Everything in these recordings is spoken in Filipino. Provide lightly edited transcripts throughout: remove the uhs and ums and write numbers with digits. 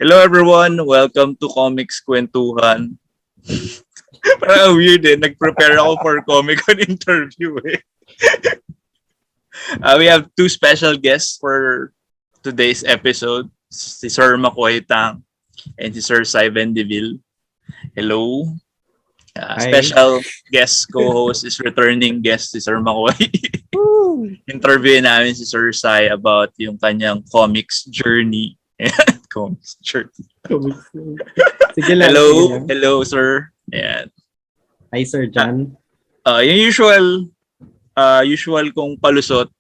Hello everyone, welcome to Comics Kwentuhan. Parang weird nag-prepare ako for Comic-Con interview we have two special guests for today's episode. Si Sir Makoy Tang and si Sir Vendivil. Hello. Special guest co-host is returning guest si Sir Makoy. Interview namin si Sir Sai about yung kanyang comics journey. Comics journey. Sige lang. Hello sir. Ayan. Hi Sir John. Yung usual kong palusot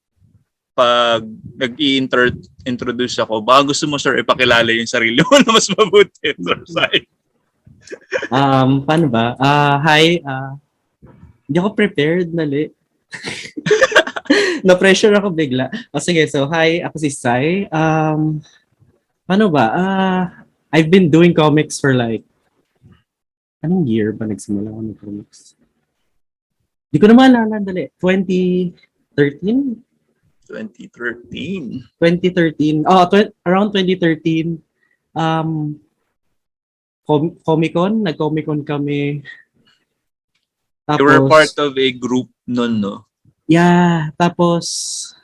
pag nag-i-introduce ako. Baka gusto mo sir ipakilala yung sarili mo na mas mabuti, Sir Sai. Paano ba? Hi. Hindi ako prepared, nali. Na-pressure ako bigla. Sige, so hi, ako si Sai. Paano ba? I've been doing comics for like, anong year ba nagsimula ako ng comics? Hindi ko na maalala, dali. 2013? 2013. Around 2013. Comic-Con, nag-Comic-Con kami. Tapos, you were part of a group nun, no? Yeah, tapos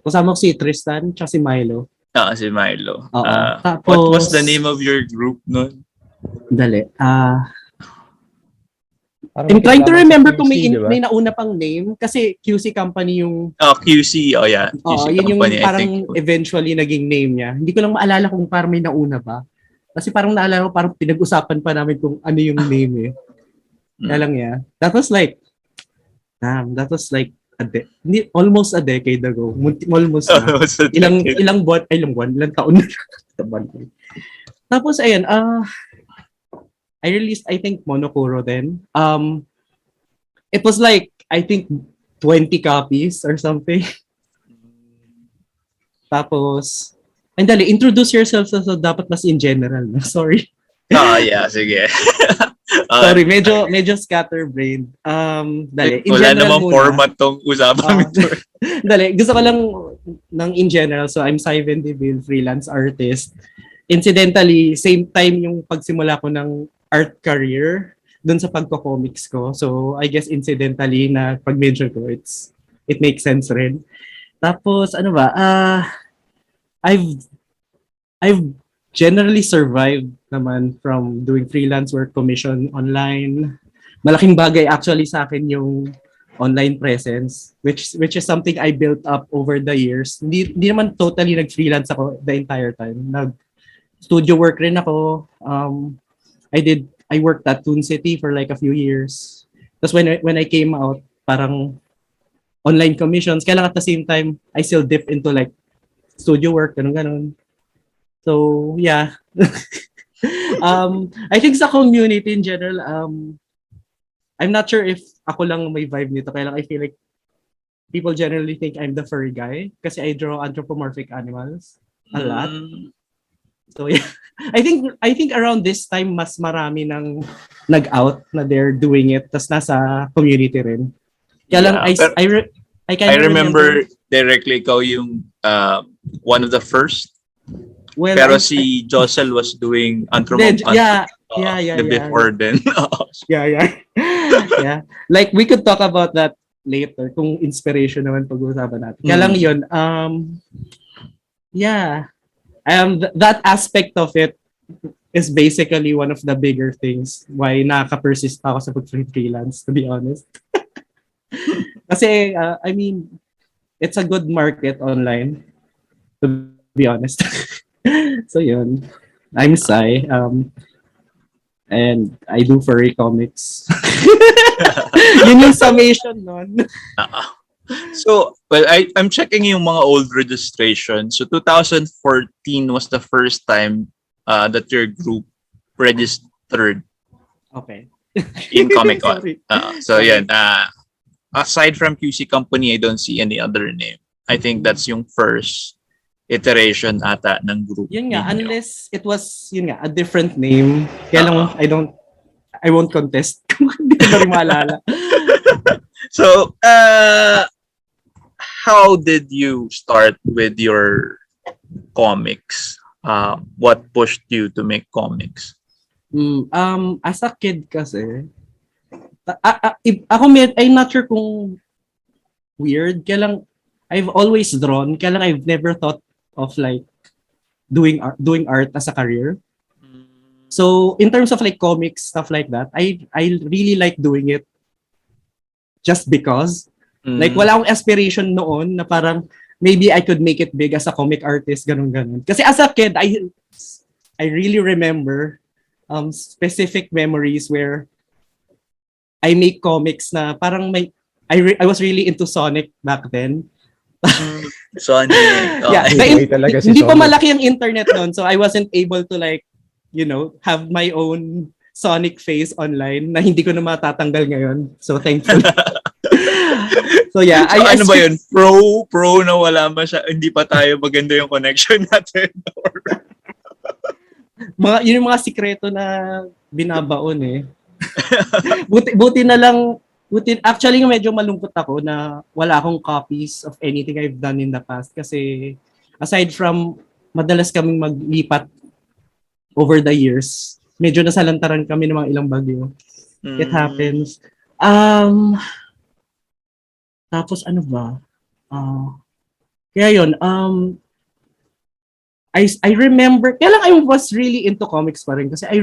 kasama ko si Tristan tsaka si Milo. Si Milo. Tapos, what was the name of your group nun? Dali. I'm trying to remember kung may nauna pang name kasi QC company yung QC. Oh yeah. QC yun company, yung parang eventually naging name niya. Hindi ko lang maalala kung parang may nauna ba. Kasi parang naalala ko parang pinag-usapan pa namin kung ano yung name eh. Kaya lang that was like almost a decade ago. Almost na. Ilang taon na. Tapos ayun, I released I think Monokuro then. It was like I think 20 copies or something. Tapos dali, introduce yourself so dapat mas in general. Sorry. Yeah, sige. Sorry, medyo scatterbrained. Dali, in wala general namang format tong usapan ito. Dali, gusto ko lang ng in general. So, I'm Vendivil, freelance artist. Incidentally, same time yung pagsimula ko ng art career dun sa pagko-comics ko. So, I guess incidentally na pag-mention ko, it makes sense rin. Tapos, ano ba? I've generally survived naman from doing freelance work, commission online. Malaking bagay actually sa akin yung online presence, which is something I built up over the years. Hindi naman totally nag-freelance ako the entire time. Nag-studio work rin ako. I worked at Toon City for like a few years. Tapos when I came out, parang online commissions. Kaya lang at the same time, I still dip into like studio work, ganun. So, yeah. I think sa community in general, I'm not sure if ako lang may vibe nito. Kaya lang I feel like people generally think I'm the furry guy kasi I draw anthropomorphic animals a lot. So, yeah. I think around this time, mas marami nang nag-out na they're doing it. Tas nasa community rin. Kaya lang, I remember directly ikaw yung one of the first. Well, pero si Josel was doing anthropomorphic before then. Yeah. Like we could talk about that later kung inspiration naman pag-uusapan natin. Kaya lang yun, that aspect of it is basically one of the bigger things why nakaka-persist ako sa pag-freelance, to be honest. Kasi, I mean, it's a good market online, to be honest. So yun, I'm Sai, and I do furry comics. Yun yung summation nun. So, well, I'm checking yung mga old registrations. So 2014 was the first time that your group registered. Okay. In Comic-Con. So yan, aside from QC Company, I don't see any other name. I think that's yung first iteration ata ng group. Yun nga, unless it was, a different name. Kaya lang, I won't contest kung hindi ko na rin maalala. So, how did you start with your comics? what pushed you to make comics? As a kid kasi, I'm not sure kung weird, kaya lang, I've always drawn, kaya lang I've never thought of like doing art as a career. So in terms of like comics, stuff like that, I really like doing it just because. Like wala akong aspiration noon na parang maybe I could make it big as a comic artist, ganun. Kasi as a kid, I really remember specific memories where I make comics na parang I was really into Sonic back then. Sonic. Okay. Yeah, hindi pa malaki ang internet noon, so I wasn't able to like, have my own Sonic face online na hindi ko na matatanggal ngayon. So thankful. So yeah, so, ano ba yun? Pro na wala siya, hindi pa tayo maganda yung connection natin. Yun yung mga sikreto na binabaon eh. buti na lang, actually medyo malungkot ako na wala akong copies of anything I've done in the past kasi aside from madalas kaming maglipat over the years, medyo nasalantaran kami ng mga ilang bagyo. It happens. Tapos ano ba? Kaya yun, I remember, kaya lang I was really into comics pa rin kasi I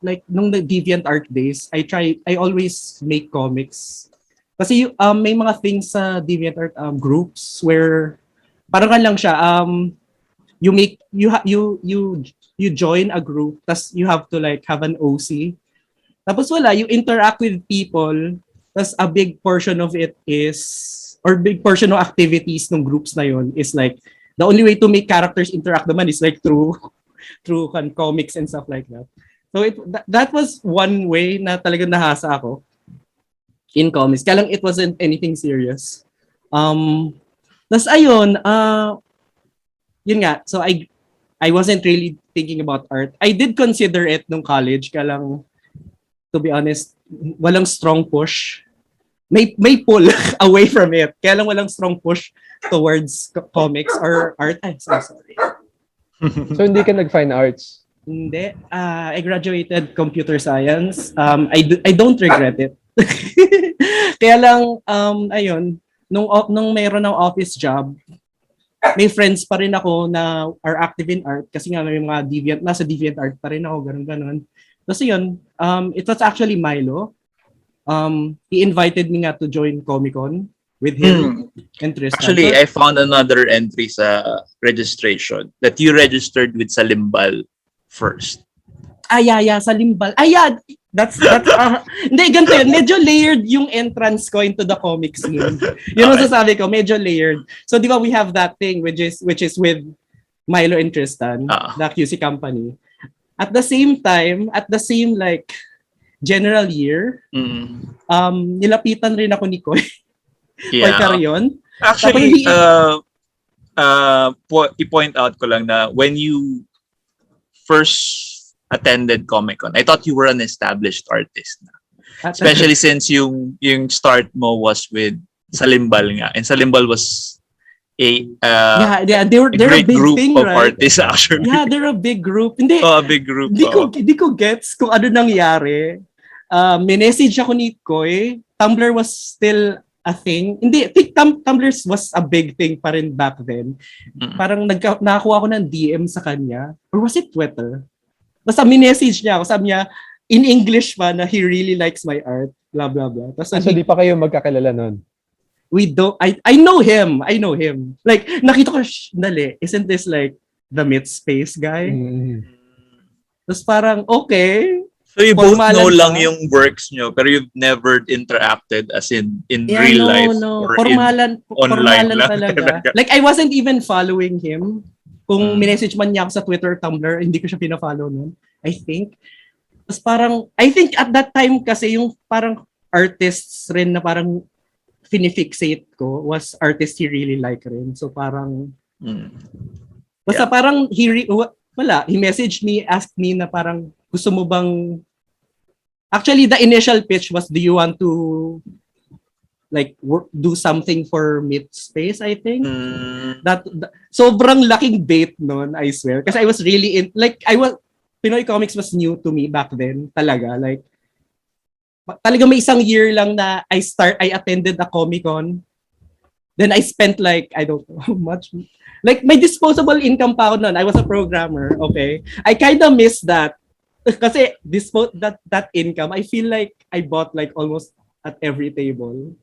like nung the DeviantArt days, I always make comics. Kasi may mga things sa DeviantArt groups where parang lang siya, you join a group, tas you have to like have an OC. Tapos you interact with people, tas a big portion of it is, or big portion of activities ng groups na yun is like, the only way to make characters interact naman is like through comics and stuff like that. So that was one way na talagang nahasa ako in comics. Kaya lang it wasn't anything serious. Tas ayun, yun nga, so I wasn't really thinking about art. I did consider it nung college, kaya lang, to be honest, walang strong push. May pull away from it. Kaya lang walang strong push towards comics or art. Ay, sorry. So hindi ka nag-fine arts? Hindi. I graduated computer science. I don't regret it. Kaya lang, ayun, nung mayroon ng office job, may friends pa rin ako na are active in art kasi nga may mga nasa DeviantArt pa rin ako, ganun. Kasi yun, it was actually Milo. He invited me nga to join Comic-Con with him and Tristan. Actually, I found another entry sa registration that you registered with Salimbal first. Yeah, sa Limbal. Yeah, that's hindi, ganito yun. Medyo layered yung entrance ko into the comics scene. Yun ang sasabi ko, medyo layered. So, di ba, we have that thing which is with Milo and Tristan, the QC company. At the same time, at the same like general year, nilapitan rin ako ni Koy. Koy Carion. Actually, i-point out ko lang na when you first attended Comic-Con, I thought you were an established artist na. Especially since yung start mo was with Salimbal nga. And Salimbal was they're a big group thing, of right? artists actually. Yeah, they're a big group. Hindi, a big group. Hindi ko gets kung ano nangyari. Minessage ako ni Koy. Tumblr was still a thing. Hindi, I think Tumblr was a big thing pa rin back then. Parang nakakuha ako ng DM sa kanya. Or was it Twitter? Basta minessage niya ako. Sabi niya, in English pa na he really likes my art. Blah, blah, blah. So di pa kayo magkakilala nun? I know him. Like, nakita ko, dali, isn't this like the mid-space guy? Tapos parang, okay. So you both know lang yung works nyo, pero you've never interacted as in real life? No. Or formalan online lang talaga. Like, I wasn't even following him. Kung minessage man niya ako sa Twitter, Tumblr, hindi ko siya pina-follow nun. I think. Tapos parang, I think at that time kasi yung parang artists rin na parang finifixate ko was artist he really like rin. So parang, basta parang he messaged me, asked me na parang, gusto mo bang, actually the initial pitch was, do you want to do something for Myth Space, I think. Mm. That sobrang laking bait noon, I swear. Kasi I was really Pinoy comics was new to me back then, talaga. Like, talaga may isang year lang na I attended a Comic-Con. Then I spent like, I don't know how much. Like, my disposable income pa ako noon. I was a programmer, okay? I kind of miss that. Kasi that income, I feel like I bought like almost at every table.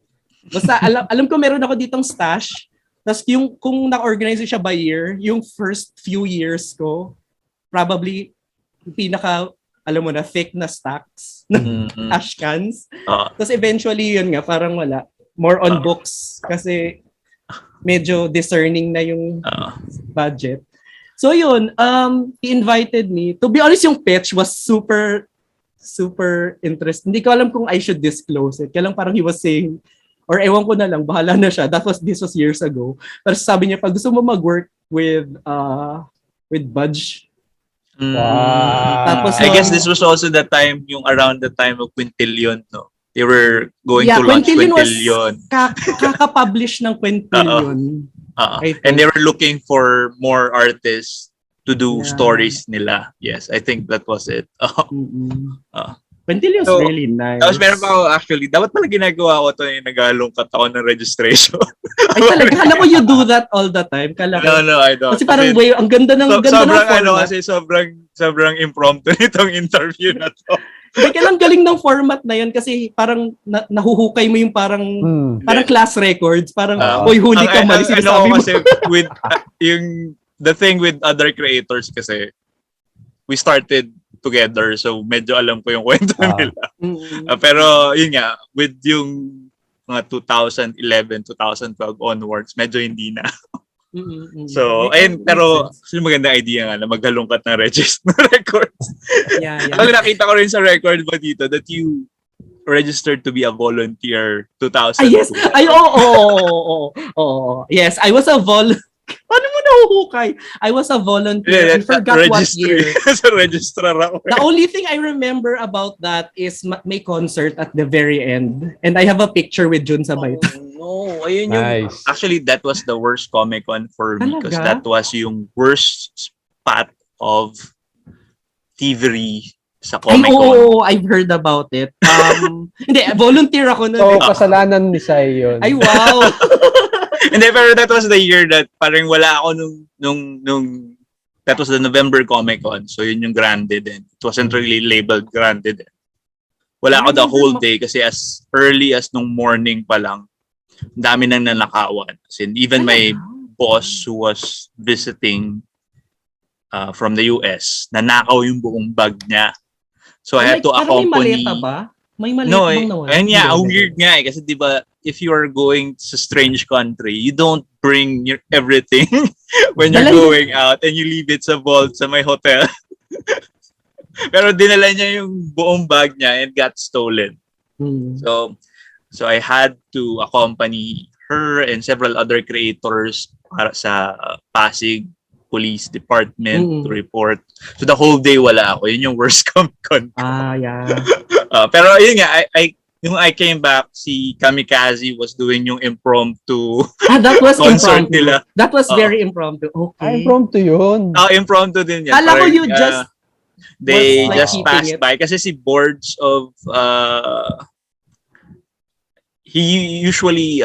Basta alam ko meron ako ditong stash. Tapos kung na-organize siya by year, yung first few years ko, probably pinaka, alam mo na, thick na stacks, ash cans. Tapos eventually, yun nga, parang wala. More on books kasi medyo discerning na yung budget. So yun, he invited me. To be honest, yung pitch was super, super interesting. Hindi ko alam kung I should disclose it. Kaya lang parang he was saying, or ewan ko na lang, bahala na siya. This was years ago. Pero sabi niya, pag gusto mo mag-work with Budge, Wow. I guess this was also around the time of Quintillion, no? They were going to launch Quintillion. Kaka-publish ng Quintillion. And they were looking for more artists to do stories nila. Yes, I think that was it. Quintillion's really nice. Tapos meron pa ako actually, dapat pala ginagawa ko ito yung nag-alungkat ako ng registration. Ay talaga, kala ko you do that all the time. No, I don't. Kasi parang ang ganda ng format. Kasi sobrang impromptu nitong interview na to. Hindi, kailang galing ng format na yun kasi parang nahuhukay mo yung parang class records. Parang, huli ka mali. Ano kasi with, the thing with other creators kasi, we started together, so medyo alam ko yung kwento nila. Pero yun nga, with yung mga 2011, 2012 onwards, medyo hindi na. So, ayun, pero maganda idea nga na maghalungkat ng records. Actually, nakita ko rin sa record mo dito that you registered to be a volunteer 2002. Yes. Yes, I was a volunteer. Paano mo nahuhukay? I was a volunteer. I forgot what year. Sa registrar ako. The only thing I remember about that is may concert at the very end. And I have a picture with Jun sabay. No, ayun yung... Nice. Actually, that was the worst Comic-Con for me because that was yung worst spot of thievery sa Comic-Con. I've heard about it. Hindi, volunteer ako nun. So, kasalanan ni Sai yun. Ay, wow! Hindi, pero that was the year that parang wala ako nung that was the November Comic-Con. So yun yung Grande din. It wasn't really labeled Grande din. Wala ako the whole day kasi as early as nung morning pa lang, dami nang nanakawan. Even my boss who was visiting from the US, nanakaw yung buong bag niya. So I had to accompany... May maleta ba? May maleta bang nawala? Ayun nga, weird nga eh. Kasi diba, if you are going to strange country, you don't bring your everything when you're going out and you leave it sa vault sa may hotel. Pero dinala niya yung buong bag niya and got stolen. So I had to accompany her and several other creators para sa Pasig Police Department to report. So the whole day wala ako. Yun yung worst Comic-Con. Yeah. Pero yun nga, I came back, si Kamikaze was doing yung impromptu that was concert impromptu. nila. That was very impromptu. Okay. Impromptu yun. Impromptu din yan. Alam mo you just... They just passed by. Kasi si boards of... he usually,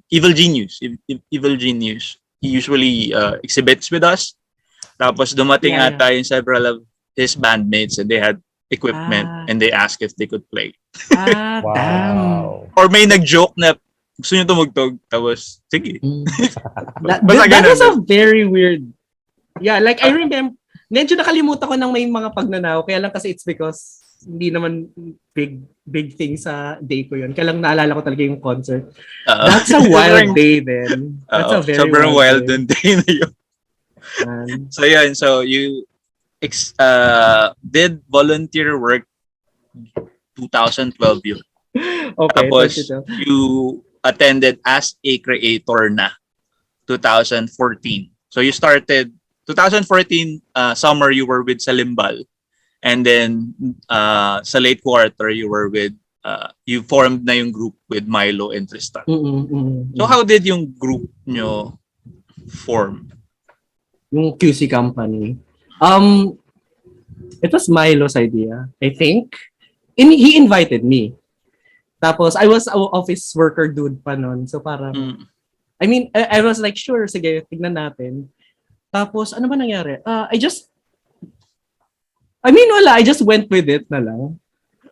Evil Genius, he usually exhibits with us. Tapos dumating ata yung several of his bandmates and they had equipment and they asked if they could play. Wow. Damn. Or may nag-joke na gusto nyo tumugtog, tapos sige. That was a very weird... Yeah, like I remember, medyo nakalimutan ko ng may mga pagnanaw, kaya lang kasi it's because hindi naman big thing sa day ko yun. Kaya lang naalala ko talaga yung concert. That's a wild day then. That's a very sobrang wild day. day na yun. So yun, so you did volunteer work 2012 yun. Okay. Tapos you attended as a creator na 2014. So you started 2014 summer you were with Salimbal. And then sa late quarter you were with you formed na yung group with Milo and Tristan. So how did yung group nyo form? Yung QC company. It was Milo's idea, I think. He invited me. Tapos, I was an office worker dude pa nun. So, parang, I mean, I was like, sure, sige, tignan natin. Tapos, ano ba nangyari? I just went with it na lang.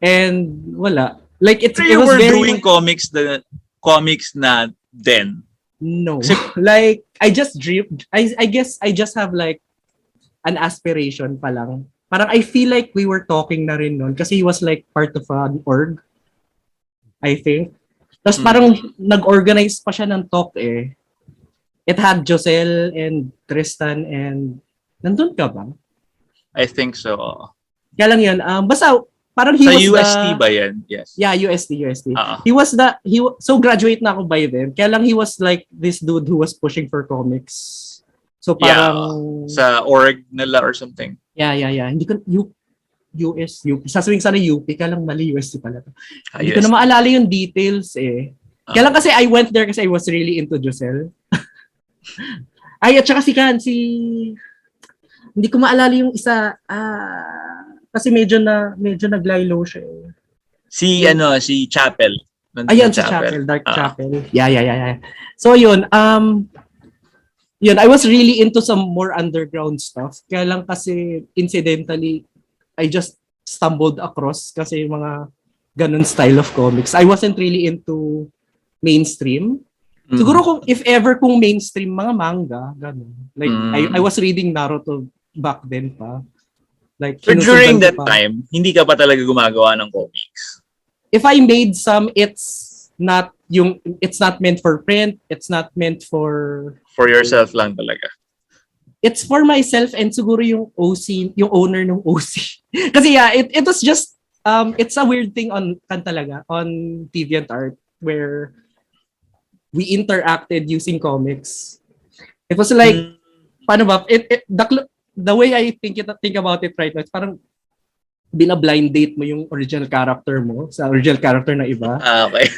And, wala. Like, it was were very... doing comics na then? No. Like, I just dreamed. I guess I just have like an aspiration pa lang. Parang I feel like we were talking na rin nun kasi he was like part of an org. I think. Tapos parang nag-organize pa siya ng talk eh. It had Josel and Tristan and... Nandun ka ba? I think so. Kaya lang yun. Basta parang he sa was UST ba yan? Yes. Yeah, UST. So graduate na ako by then. Kaya lang he was like this dude who was pushing for comics. So parang... sa org nila or something. Yeah. Hindi ko... UP. Sasabihin sana UP, kaya lang mali UST pala to. Hindi ko na maalala yung details eh. Kaya lang kasi I went there kasi I was really into Josel. Ay, at saka hindi ko maalala yung isa. Kasi medyo naglaylo siya eh. Si Chapel. Ayun, si Chapel, Dark Chapel. Yeah. So yun, I was really into some more underground stuff. Kaya lang kasi incidentally, I just stumbled across kasi mga ganun style of comics. I wasn't really into mainstream. Siguro kung mainstream, mga manga, ganun. Like, I was reading Naruto back then pa. Like, so during that time, hindi ka pa talaga gumagawa ng comics? If I made some, it's not meant for print, it's not meant for yourself lang talaga. It's for myself and siguro yung owner ng OC. Kasi it was just it's a weird thing on DeviantArt where we interacted using comics. It was like paano ba? The way I think about it right now, it's parang bina-blind date mo yung original character mo sa original character na iba. Okay.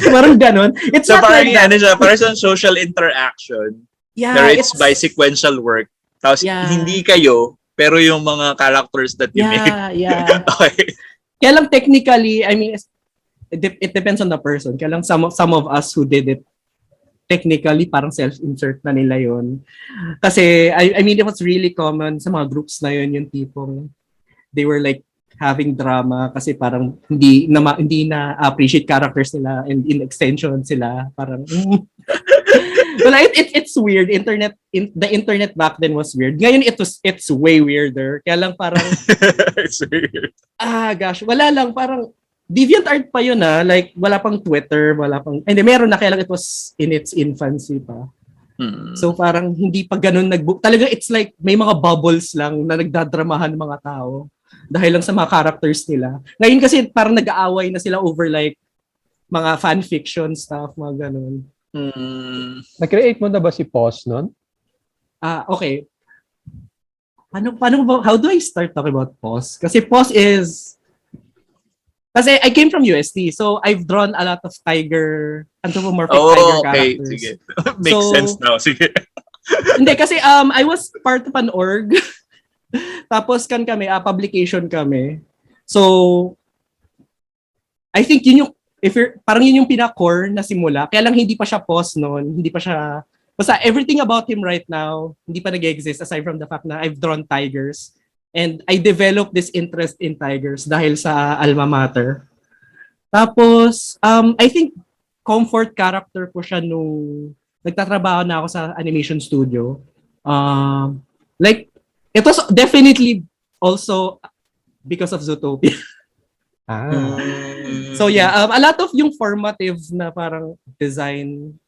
Parang ganon. It's so not parang like parang social interaction. Yeah, pero it's by sequential work. Tapos hindi kayo, pero yung mga characters that you made. Yeah. Okay. Kaya lang technically, I mean, it depends on the person. Kaya lang some of us who did it, technically parang self-insert na nila yun. Kasi, I mean, it was really common sa mga groups na yun, yung tipong they were like having drama kasi parang hindi na appreciate characters nila and in extension sila parang well, it's weird. The internet back then was weird. Ngayon it's way weirder. Kaya lang parang it's weird. Gosh, wala lang parang DeviantArt pa yun like wala pang Twitter, hindi meron na kaya lang it was in its infancy pa. So parang hindi pa ganun talaga it's like may mga bubbles lang na nagdadramahan mga tao dahil lang sa mga characters nila. Ngayon kasi parang nag-aaway na sila over like mga fan fiction stuff, mga ganun. Na-create mo na ba si Pos nun? Okay. How do I start talking about Pos? Kasi Pos is... Kasi I came from UST, so I've drawn a lot of anthropomorphic tiger characters. Sige. Makes sense now. Sige. Hindi, kasi I was part of an org. Tapos publication kami. So, I think yun yung parang yun yung pinaka-core na simula. Kaya lang hindi pa siya Pos noon, hindi pa siya... Basta everything about him right now, hindi pa nag-exist aside from the fact na I've drawn tigers. And I developed this interest in tigers dahil sa alma mater. Tapos, I think comfort character ko siya nung nagtatrabaho na ako sa animation studio. Like, it was definitely also because of Zootopia. So yeah, a lot of yung formative na parang design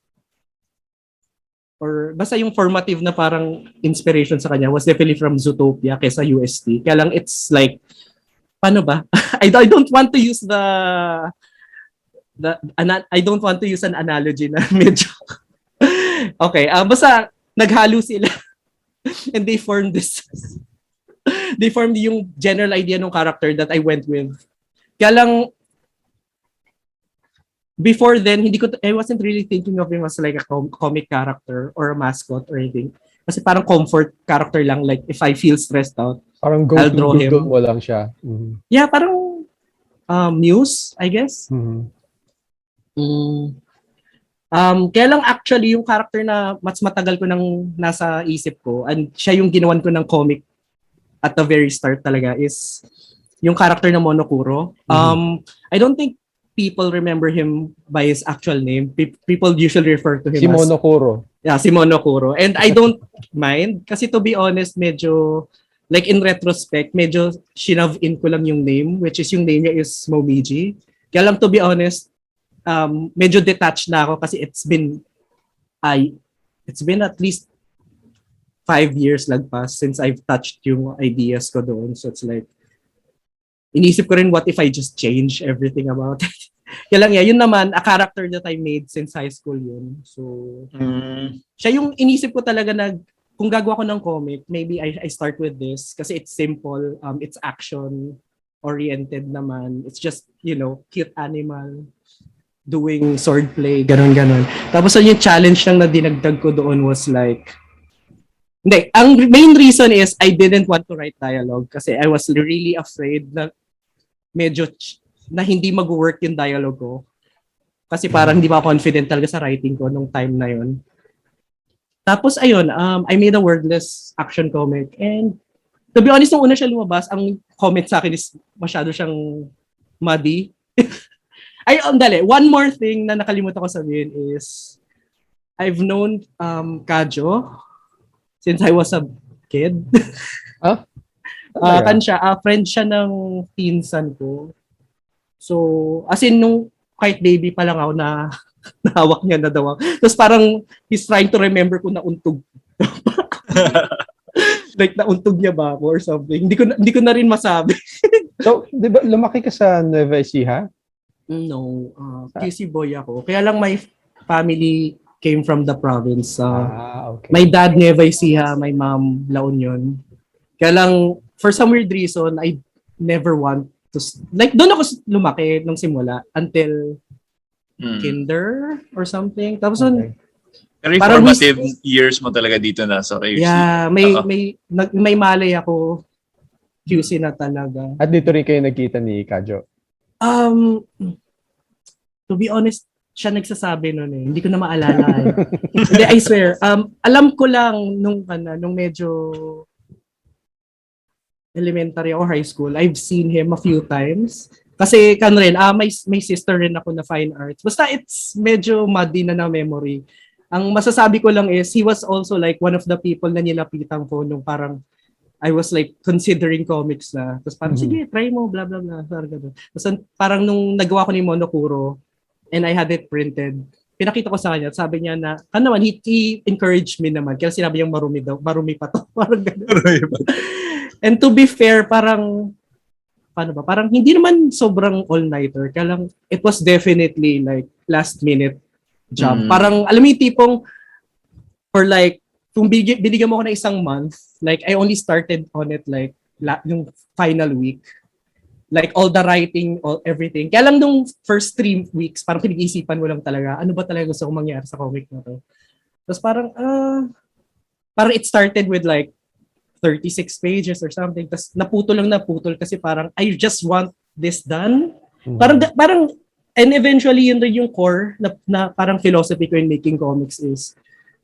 or basta yung formative na parang inspiration sa kanya was definitely from Zootopia kaysa UST. Kaya lang it's like, paano ba? I don't want to use I don't want to use an analogy na medyo okay, basta naghalo sila and they formed yung general idea ng character that I went with. Kaya lang, before then, I wasn't really thinking of him as like a comic character or a mascot or anything. Kasi parang comfort character lang. Like, if I feel stressed out, Parang I'll draw go-to him. mo lang siya. Yeah, parang muse, I guess. Kaya lang actually yung character na mas matagal ko nang nasa isip ko and siya yung ginawan ko ng comic at the very start talaga is yung character na Monokuro. I don't think people remember him by his actual name. People usually refer to him Si as Monokuro. Yeah, si Monokuro. And I don't mind kasi to be honest, medyo like in retrospect, medyo shinove in ko lang yung name, which is yung name niya is Momiji. Kaya lang to be honest, medyo detached na ako kasi it's been at least 5 years lagpas since I've touched yung ideas ko doon. So it's like, inisip ko rin what if I just change everything about it. Kaya lang yun naman, a character that I made since high school yun. So, siya yung inisip ko talaga na kung gagawa ko ng comic, maybe I start with this kasi it's simple, it's action-oriented naman. It's just, cute animal doing swordplay, ganun. Tapos yung challenge lang na dinagdag ko doon was like, hindi, ang main reason is I didn't want to write dialogue kasi I was really afraid na medyo na hindi mag-work yung dialogue ko. Kasi parang hindi pa confident talaga sa writing ko nung time na yun. Tapos ayun, I made a wordless action comic and to be honest, nung una siya lumabas, ang comment sa akin is masyado siyang muddy. Ay, dali. One more thing na nakalimutan ko sabihin is I've known Kajo since I was a kid. Friend siya ng pinsan ko. So, as in, nung kahit baby pa lang ako na nahawak niya na daw. Tapos parang he's trying to remember kung nauntog. Like, nauntog niya ba ako or something. Hindi ko na rin masabi. So, di ba lumaki ka sa Nueva Ecija? No, QC boy ako. Kaya lang my family came from the province. Okay. My dad Nueva Ecija, my mom La Union. Kaya lang, for some weird reason, I never want to... Like, doon ako lumaki nung simula until kinder or something. Tapos Very formative years mo talaga dito na sa QC. Yeah, may malay ako QC na talaga. At dito rin kayo nagkita ni Kajo? To be honest, siya nagsasabi noon eh. Hindi ko na maalala eh. Hindi, I swear. Alam ko lang nung medyo elementary or high school, I've seen him a few times. Kasi may sister rin ako na fine arts. Basta it's medyo muddy na memory. Ang masasabi ko lang is, he was also like one of the people na nilapitan ko nung parang I was like considering comics na. Tapos parang, sige, try mo, blah, blah, blah. Tapos parang nung nagawa ko ni Monokuro and I had it printed, pinakita ko sa kanya. Sabi niya na, naman, he encouraged me naman. Kaya sinabi niyang marumi pa to. Parang gano'n. And to be fair, parang hindi naman sobrang all-nighter. Kaya lang, it was definitely like last-minute job. Parang, alam mo yung tipong, for like, kung binigyan mo ko na isang month, like, I only started on it like, yung final week. Like, all the writing, everything. Kaya lang nung first 3 weeks, parang pinag-iisipan mo lang talaga, ano ba talaga gusto kong mangyari sa comic na to? Tapos parang it started with like, 36 pages or something. Tapos naputol kasi parang, I just want this done. Parang, and eventually, yun rin yung core na parang philosophy ko in making comics is,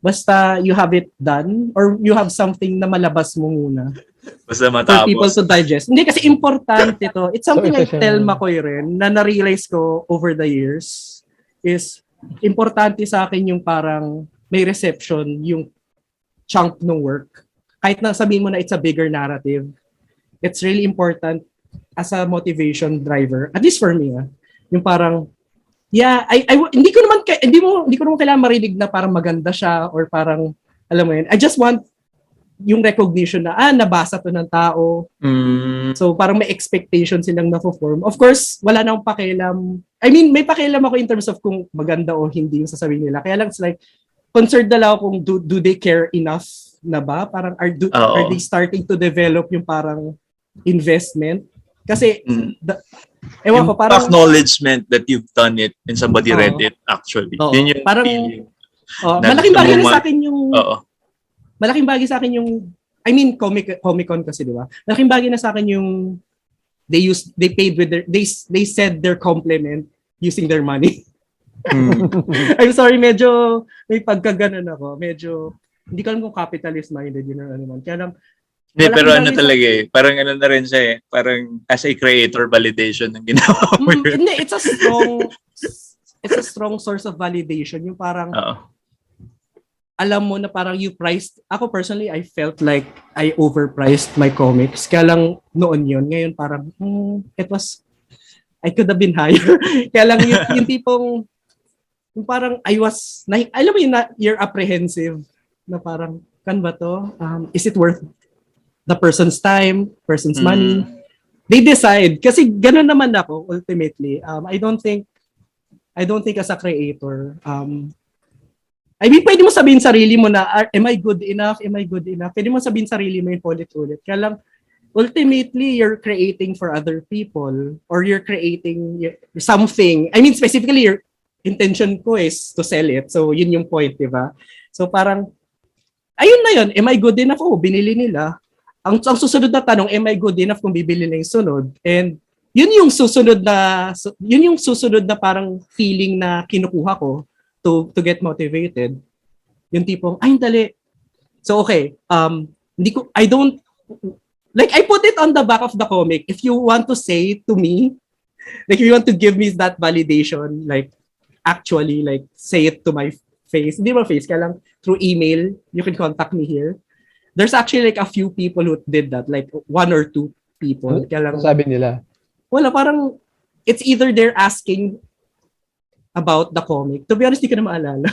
basta you have it done or you have something na malabas mo muna. Basta matapos. For people to digest. Hindi kasi importante to. It's something I tell Makoy rin na na-realize ko over the years is importante sa akin yung parang may reception yung chunk ng work. Kahit na sabihin mo na it's a bigger narrative, it's really important as a motivation driver. At least for me, yung parang yeah, hindi ko naman kailangan marinig na parang maganda siya or parang alam mo yun. I just want yung recognition na nabasa to ng tao. So parang may expectation silang na-form. Of course, wala nang pakialam. I mean, may pakialam ako in terms of kung maganda o hindi yung sasabihin nila. Kaya lang it's like concerned na lang ako kung do they care enough na ba? Parang are they starting to develop yung parang investment? Kasi Ewan ko, parang, acknowledgement that you've done it and somebody read Oo. it actually. Oo. Yun yung Parang, feeling. Na malaking gusto bagay mo na sa akin yung, Oo. malaking bagay sa akin yung, I mean, Comic-Con kasi, di ba? Malaking bagay na sa akin yung, they paid with they said their compliment using their money. I'm sorry, medyo, may pagkaganon ako. Medyo, hindi ko alam kung capitalist minded yun or ano man. Kaya lang, Hindi, pero ano bagay sa- talaga eh. Parang ano na rin siya eh. Parang as a creator validation ng ginawa mo yun. Hindi, it's a strong source of validation. Yung parang, Oo. alam mo na parang you priced, ako personally, I felt like I overpriced my comics. Kaya lang noon yun. Ngayon parang, I could have been higher. Kaya lang yung tipong, yung parang alam mo yun na, you're apprehensive na parang, kan ba to? Is it worth the person's time, person's money? They decide. Kasi ganun naman ako, ultimately. I don't think as a creator, I mean, pwede mo sabihin sarili mo na, am I good enough? Am I good enough? Pwede mo sabihin sarili mo yung ulit-ulit. Kaya lang, ultimately, you're creating for other people or you're creating something. I mean, specifically, your intention ko is to sell it. So, yun yung point, di ba? So, parang, ayun na yun. Am I good enough? Oh, binili nila. Ang susunod na tanong, am I good enough kung bibili na yung sunod? And yun yung susunod na parang feeling na kinukuha ko to get motivated. Yung tipong, ay, dali. So, okay. I put it on the back of the comic. If you want to say to me, like, if you want to give me that validation, like, actually, like, say it to my face. Hindi mo face, kaya lang through email, you can contact me here. There's actually like a few people who did that, like one or two people. Kaya lang, sabi nila? wala, parang, it's either they're asking about the comic. To be honest, di ko na maalala.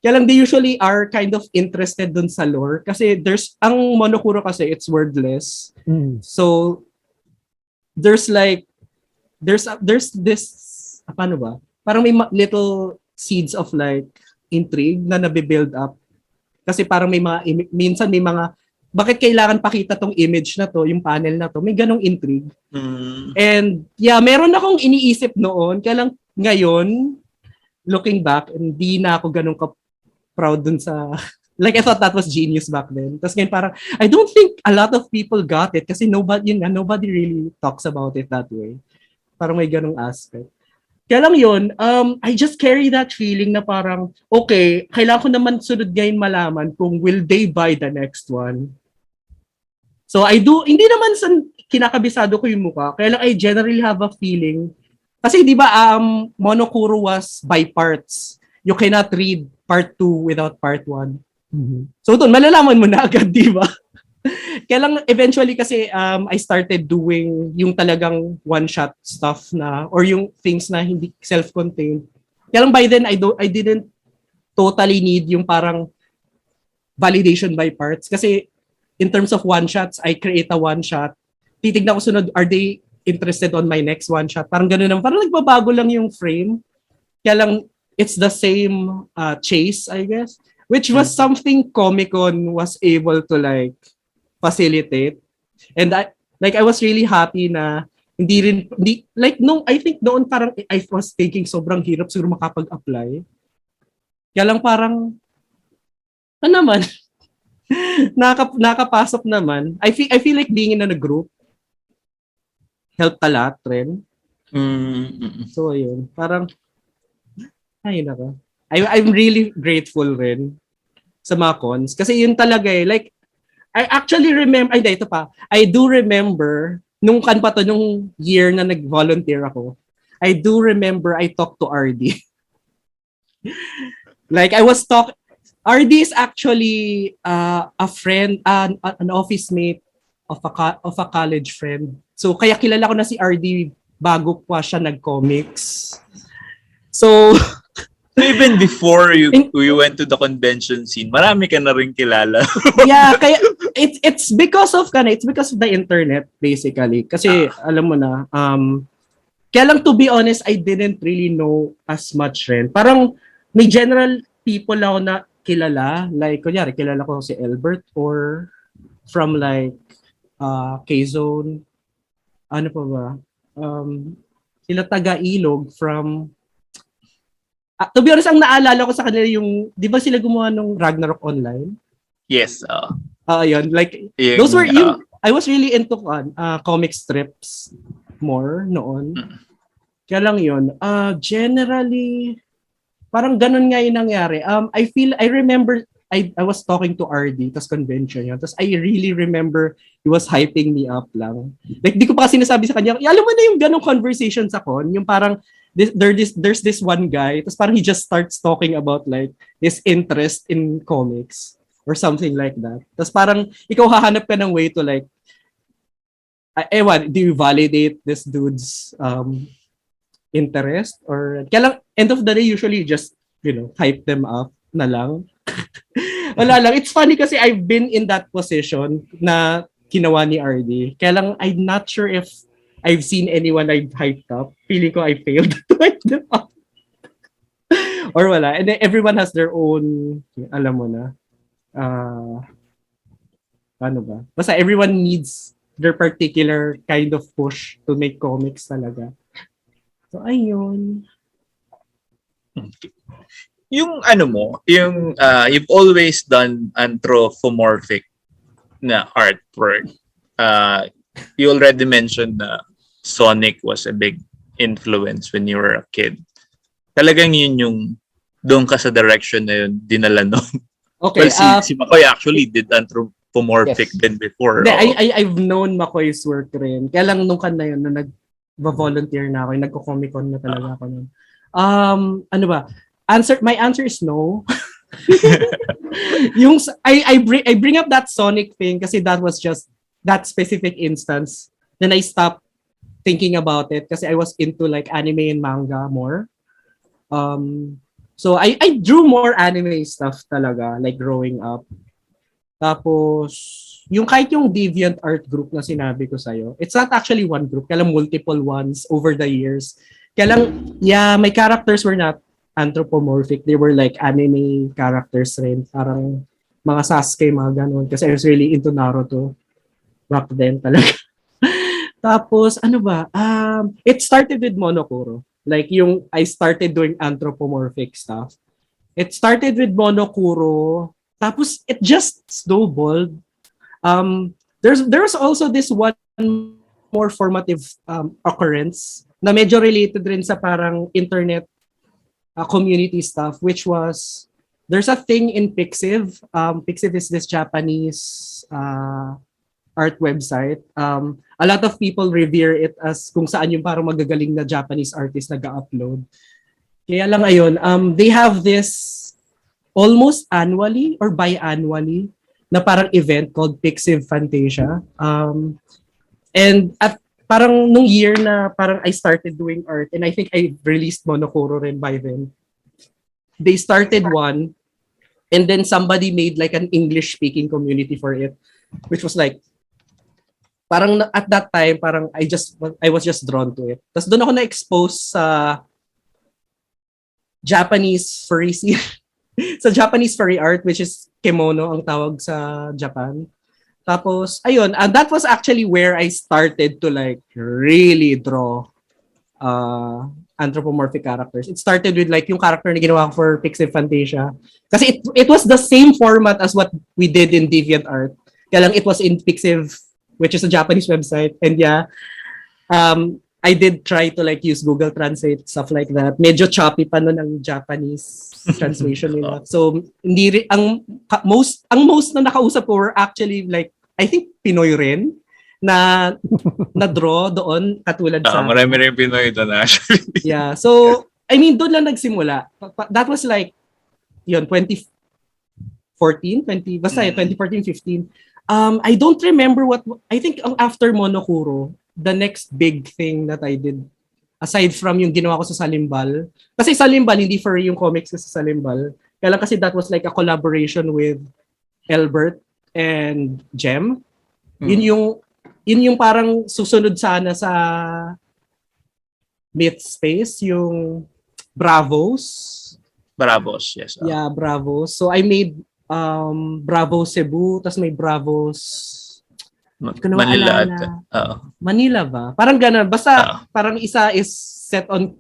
Kaya lang, they usually are kind of interested dun sa lore. Kasi ang monokuro kasi, it's wordless. So, there's this, paano ba? Parang may little seeds of like intrigue na nabibuild up. Kasi parang minsan may mga, bakit kailangan pakita tong image na to, yung panel na to, may ganong intrigue. And yeah, meron akong iniisip noon, kaya lang ngayon, looking back, hindi na ako ganong proud dun sa, like I thought that was genius back then. Tapos ngayon parang, I don't think a lot of people got it kasi nobody really talks about it that way. Parang may ganong aspect. Kaya lang yun, I just carry that feeling na parang, okay, kailangan ko naman sunod ngayon malaman kung will they buy the next one. So hindi naman kinakabisado ko yung mukha, kaya lang I generally have a feeling, kasi di ba, monokuro was by parts. You cannot read part 2 without part 1. So doon, malalaman mo na agad, di ba? Kaya lang eventually kasi I started doing yung talagang one-shot stuff na, or yung things na hindi self-contained. Kaya lang by then, I didn't totally need yung parang validation by parts. Kasi in terms of one-shots, I create a one-shot. Titignan ko sunod, are they interested on my next one-shot? Parang gano'n naman. Parang nagbabago lang yung frame. Kaya lang, it's the same chase, I guess. Which was something Comic-Con was able to like facilitate. And I was really happy na I think noon parang I was thinking sobrang hirap siguro makapag-apply. Kaya lang parang ano naman nakapasok naman. I feel like being in a group helped a lot rin. So ayun, parang ay nako. I'm really grateful rin sa mga cons kasi yun talaga eh, like I actually remember, I do remember, nung year na nag-volunteer ako, I do remember I talked to RD. Like, RD is actually a friend, an office mate of a college friend. So, kaya kilala ko na si RD bago pa siya nag-comics. So, even before you went to the convention scene, marami ka na rin kilala. Yeah, kaya it's because of the internet basically. Kasi alam mo na, kaya lang to be honest, I didn't really know as much rin. Parang may general people ako na kilala, like kunyari kilala ko si Albert or from like K-Zone, ano pa ba? sila taga-Ilog from to be honest, ang naalala ko sa kanila yung, di ba sila gumawa ng Ragnarok Online? Yes. Yun, like, Yung, those were, yung, I was really into comic strips more noon. Kaya lang yun, generally, parang ganun nga yung nangyari. I remember, I was talking to RD, tas convention yun, tas I really remember he was hyping me up lang. Like, di ko pa kasi sinasabi sa kanya, alam mo na yung ganong conversation sa con, yung parang, there's this one guy, tas parang he just starts talking about like, his interest in comics, or something like that. Tas parang, ikaw hahanap ka ng way to like, do you validate this dude's, interest? Or, kaya lang, end of the day, usually just, hype them up na lang. Wala lang. It's funny kasi I've been in that position na ginawa ni RD. Kaya lang, I'm not sure if I've seen anyone I've hyped up. Feeling ko I failed to hype them up. Or wala. And then everyone has their own, alam mo na, ano ba? Basta everyone needs their particular kind of push to make comics talaga. So, ayun. Yung ano mo, yung you've always done anthropomorphic na artwork. You already mentioned na Sonic was a big influence when you were a kid. Talagang yun yung doon ka sa direction na yun dinala nun. Okay. Well, si Makoy actually did anthropomorphic din before. I've known Makoy's work rin. Kaya lang nung kan na yun, na nag-volunteer na ako, nagko-comic-con na talaga ako nun. Ano ba? My answer is no. Yung I bring up that Sonic thing kasi that was just that specific instance. Then I stopped thinking about it kasi I was into like anime and manga more. So I drew more anime stuff talaga like growing up. Tapos yung kahit yung Deviant Art group na sinabi ko sa'yo, it's not actually one group, kaya lang multiple ones over the years. Kaya lang, yeah, my characters were not anthropomorphic. They were like anime characters rin. Parang mga Sasuke, mga ganun. Kasi I was really into Naruto back then talaga. Tapos, ano ba? It started with Monokuro. Like yung I started doing anthropomorphic stuff. It started with Monokuro. Tapos, it just snowballed. There's also this one more formative occurrence na medyo related rin sa parang internet community stuff, which was there's a thing in Pixiv. Pixiv is this Japanese art website. A lot of people revere it as kung saan yung parang magagaling na Japanese artist nag-upload. Kaya lang ayun, they have this almost annually or biannually na parang event called Pixiv Fantasia. And at parang nung year na parang I started doing art, and I think I released Monokuro rin by then, they started one, and then somebody made like an English-speaking community for it, which was like, parang at that time, parang I was just drawn to it. Tapos doon ako na-expose sa Japanese furry scene. Sa Japanese furry art, which is kimono ang tawag sa Japan. Tapos, ayun, and that was actually where I started to like really draw anthropomorphic characters. It started with like yung character na ginawa ko for Pixiv Fantasia. Kasi it was the same format as what we did in DeviantArt. Kaya lang it was in Pixiv, which is a Japanese website. And yeah, I did try to like use Google Translate, stuff like that. Medyo choppy pa nun ang Japanese translation nila. So, hindi ang most na nakausap ko were actually like, I think Pinoy rin na draw doon katulad sa marami rin Pinoy doon actually. Yeah. So, I mean, doon lang nagsimula. That was like yun 2014, 2014, 15. I don't remember I think after Monokuro, the next big thing that I did, aside from yung ginawa ko sa Salimbal, kasi Salimbal, hindi furry yung comics ko sa Salimbal. Kaya lang kasi that was like a collaboration with Elbert and Jem. Yun yung parang susunod sana sa Myth Space, yung Bravos. Bravos, yes. Yeah, Bravos. So I made Bravo Cebu, tas may Bravos Hindi ko na Manila maalala. at Manila ba? Parang gano'n. Basta Oo. parang isa is set on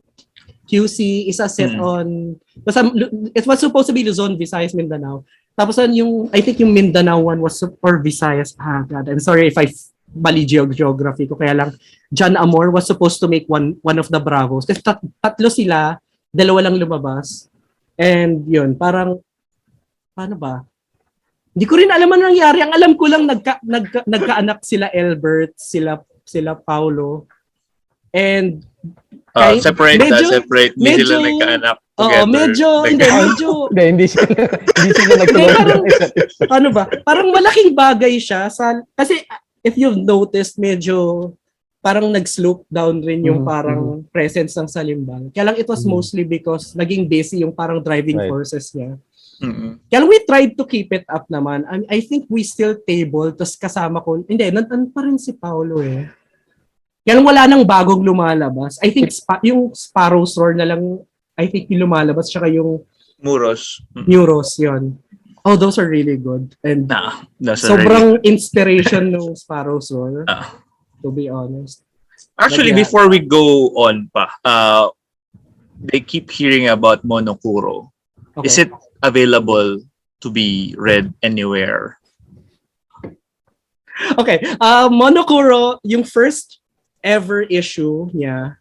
QC, isa set on... Basta it was supposed to be Luzon, Visayas, Mindanao. Tapos yung, I think yung Mindanao one was, or Visayas. God, I'm sorry if I mali geography ko. Kaya lang, John Amor was supposed to make one of the Bravos. Kasi tatlo sila, dalawa lang lumabas. And yun, parang, paano ba? Hindi ko rin alam ano nangyari. Ang alam ko lang, nagkaanak sila Albert, sila Paulo. And separate. Hindi sila nagkaanak together. Oo, medyo. Hindi sila nagkaroon. Ano ba? Parang malaking bagay siya. Kasi if you've noticed, medyo parang nag-slope down rin yung parang presence ng Salimbal. Kaya lang it was mostly because naging busy yung parang driving forces niya. Kaya lang we tried to keep it up naman. I think we still table, tapos kasama ko, hindi, nandan pa rin si Paolo eh. Kaya lang wala nang bagong lumalabas. I think yung Sparrow's Roar na lang, I think yung lumalabas, tsaka yung Muros. Muros, yun. Oh, those are really good. And really... sobrang inspiration ng Sparrow's Roar, to be honest. Actually, before we go on pa, they keep hearing about Monokuro. Okay. Is it available to be read anywhere? Okay. Monokuro, yung first ever issue niya,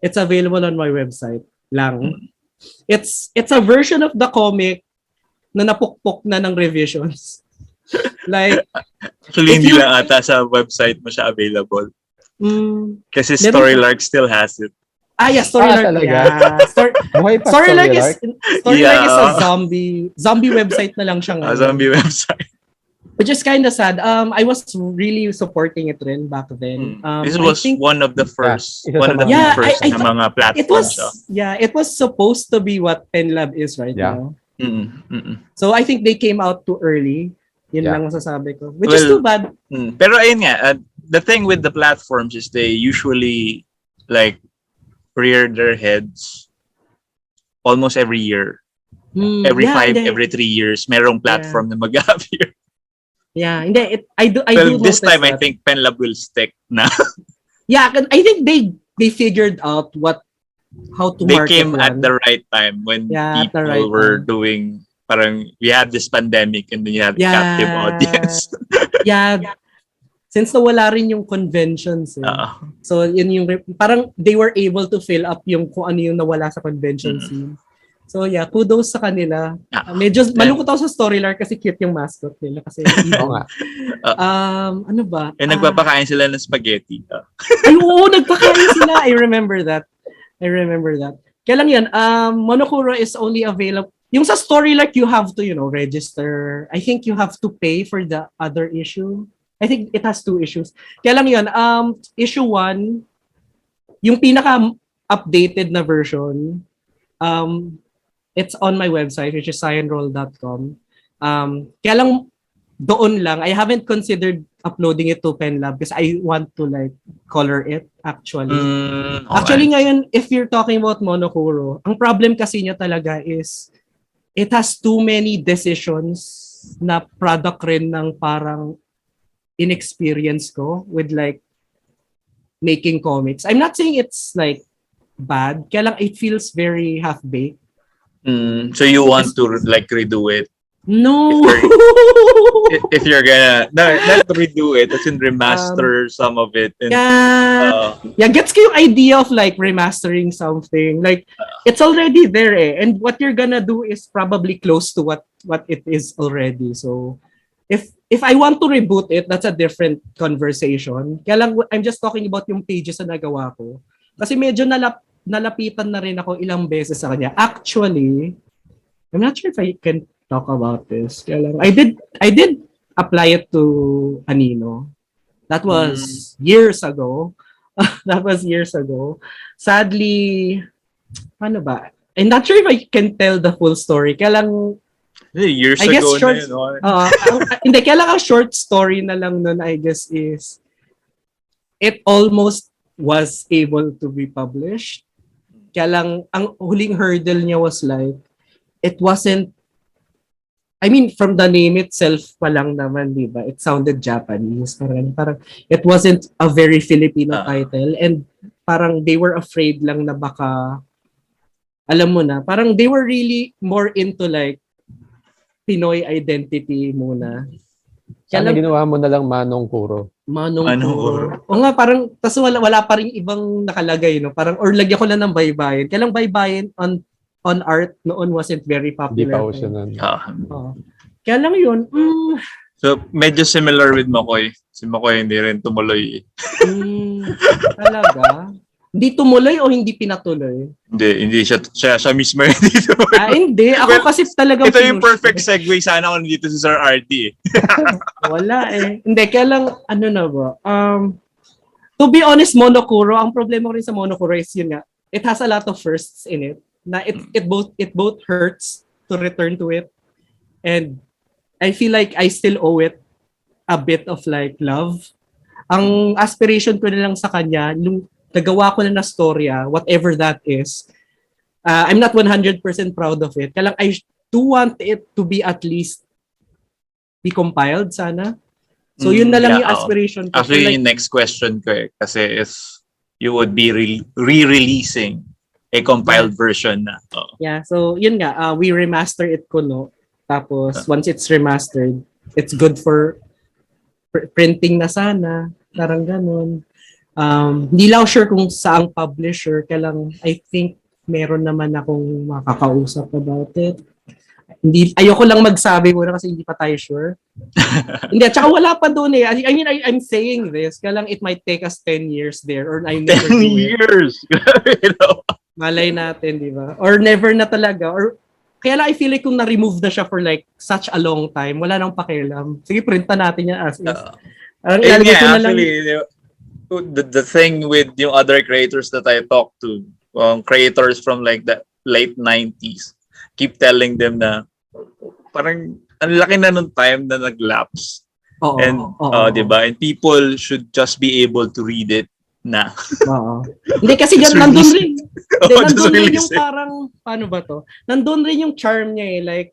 it's available on my website lang. It's a version of the comic na napukpok na ng revisions. Like, actually, hindi lang ata sa website mo siya available. Kasi Storylark still has it. Yeah, Storylark. Storylark is a zombie website na lang siya ngayon. Zombie website. Which is kind of sad. I was really supporting it rin back then. This was one of the first na mga platforms. It was supposed to be what PenLab is right now. So I think they came out too early. Yun lang masasabi ko. Which is too bad. Pero ayun nga, the thing with the platforms is they usually like rear their heads almost every year. Every 3 years, merong platform na mag-appear. Yeah, hindi. I do this time, that. I think PenLab will stick na. Yeah, I think they figured out how to market. They came at the right time when people were doing, parang we had this pandemic and then you had captive audience. Since nawala rin yung conventions. So, yun yung, parang they were able to fill up yung kung ano yung nawala sa convention scene. So yeah, kudos sa kanila. Medyo malungkot ako sa Storylark kasi cute yung mascot nila. Kasi ano ba? Nagpapakain sila ng spaghetti. Ay, oo, nagpakain sila. I remember that. Kaya lang yan, Monokuro is only available. Yung sa Storylark, you have to, register. I think you have to pay for the other issue. I think it has 2 issues. Kaya lang yun, issue 1, yung pinaka-updated na version, it's on my website, which is cyanroll.com. Kaya lang, doon lang, I haven't considered uploading it to PenLab because I want to like color it actually. Okay. Actually ngayon, if you're talking about Monokuro, ang problem kasi niya talaga is it has too many decisions na product rin ng parang inexperience ko with like making comics. I'm not saying it's like bad, kaya lang it feels very half-baked. So you want to like redo it? No. If you're gonna not redo it, as in remaster some of it. And, gets ko yung idea of like remastering something. Like it's already there and what you're gonna do is probably close to what it is already. So if I want to reboot it, that's a different conversation. Kaya lang I'm just talking about yung pages na nagawa ko. Kasi medyo nalapitan na rin ako ilang beses sa kanya. Actually, I'm not sure if I can talk about this. Kaya lang, I did apply it to Anino. That was years ago. Sadly, ano ba? I'm not sure if I can tell the full story. Kaya lang, years I guess ago short, na yun. Hindi, kaya lang ang short story na lang nun, I guess, is it almost was able to be published. Kaya lang, ang huling hurdle niya was like, it wasn't, I mean, from the name itself pa lang naman, di ba? It sounded Japanese. Parang it wasn't a very Filipino title. And parang they were afraid lang na baka, alam mo na, parang they were really more into like Pinoy identity muna. Sana ginawa mo na lang Manong Kuro. Manong Kuro. O nga, parang, tas wala pa rin ibang nakalagay, no? Parang, or lagyan ko lang ng baybayin. Kaya lang baybayin on art noon wasn't very Hindi popular. pa uso nun. Kaya lang yun, So, medyo similar with Makoy. Si Makoy hindi rin tumuloy. talaga? Hindi tumuloy o hindi pinatuloy? Hindi siya mismo hindi tumuloy. Hindi. Ako kasi talagang Ito yung perfect segue sana kung dito si Sir RD eh. Wala eh. Hindi, kaya lang, ano na ba? To be honest, Monokuro, ang problema ko rin sa Monokuro is yun nga, it has a lot of firsts in it. Na it both hurts to return to it. And I feel like I still owe it a bit of like love. Ang aspiration ko na lang sa kanya, nung nagawa ko na storya, whatever that is, I'm not 100% proud of it. Kaya lang, I do want it to be at least be compiled sana. So yun na lang yung aspiration ko. Actually, so, like, yung next question ko eh. Kasi if you would be re-releasing a compiled version na. Yeah, so yun nga, we remaster it kuno. Tapos once it's remastered, it's good for printing na sana. Parang ganun. Hindi lang sure kung saang publisher, kaya lang I think meron naman akong makakausap about it. Ayoko lang magsabi muna kasi hindi pa tayo sure. Hindi, tsaka wala pa doon eh. I mean, I'm saying this, kaya lang it might take us 10 years there or I never 10 do it. years! Malay natin, di ba? Or never na talaga. Or kaya lang I feel like kung na-remove na siya for like such a long time, wala nang pakialam. Sige, printa natin yan as is. Actually, the thing with yung other creators that I talked to, creators from like the late 90s, keep telling them na parang ang laki na nung time na nag-lapse. Diba? And people should just be able to read it na. Hindi kasi nandun rin. Nandun rin yung parang, paano ba to? Nandun rin yung charm niya eh. Like,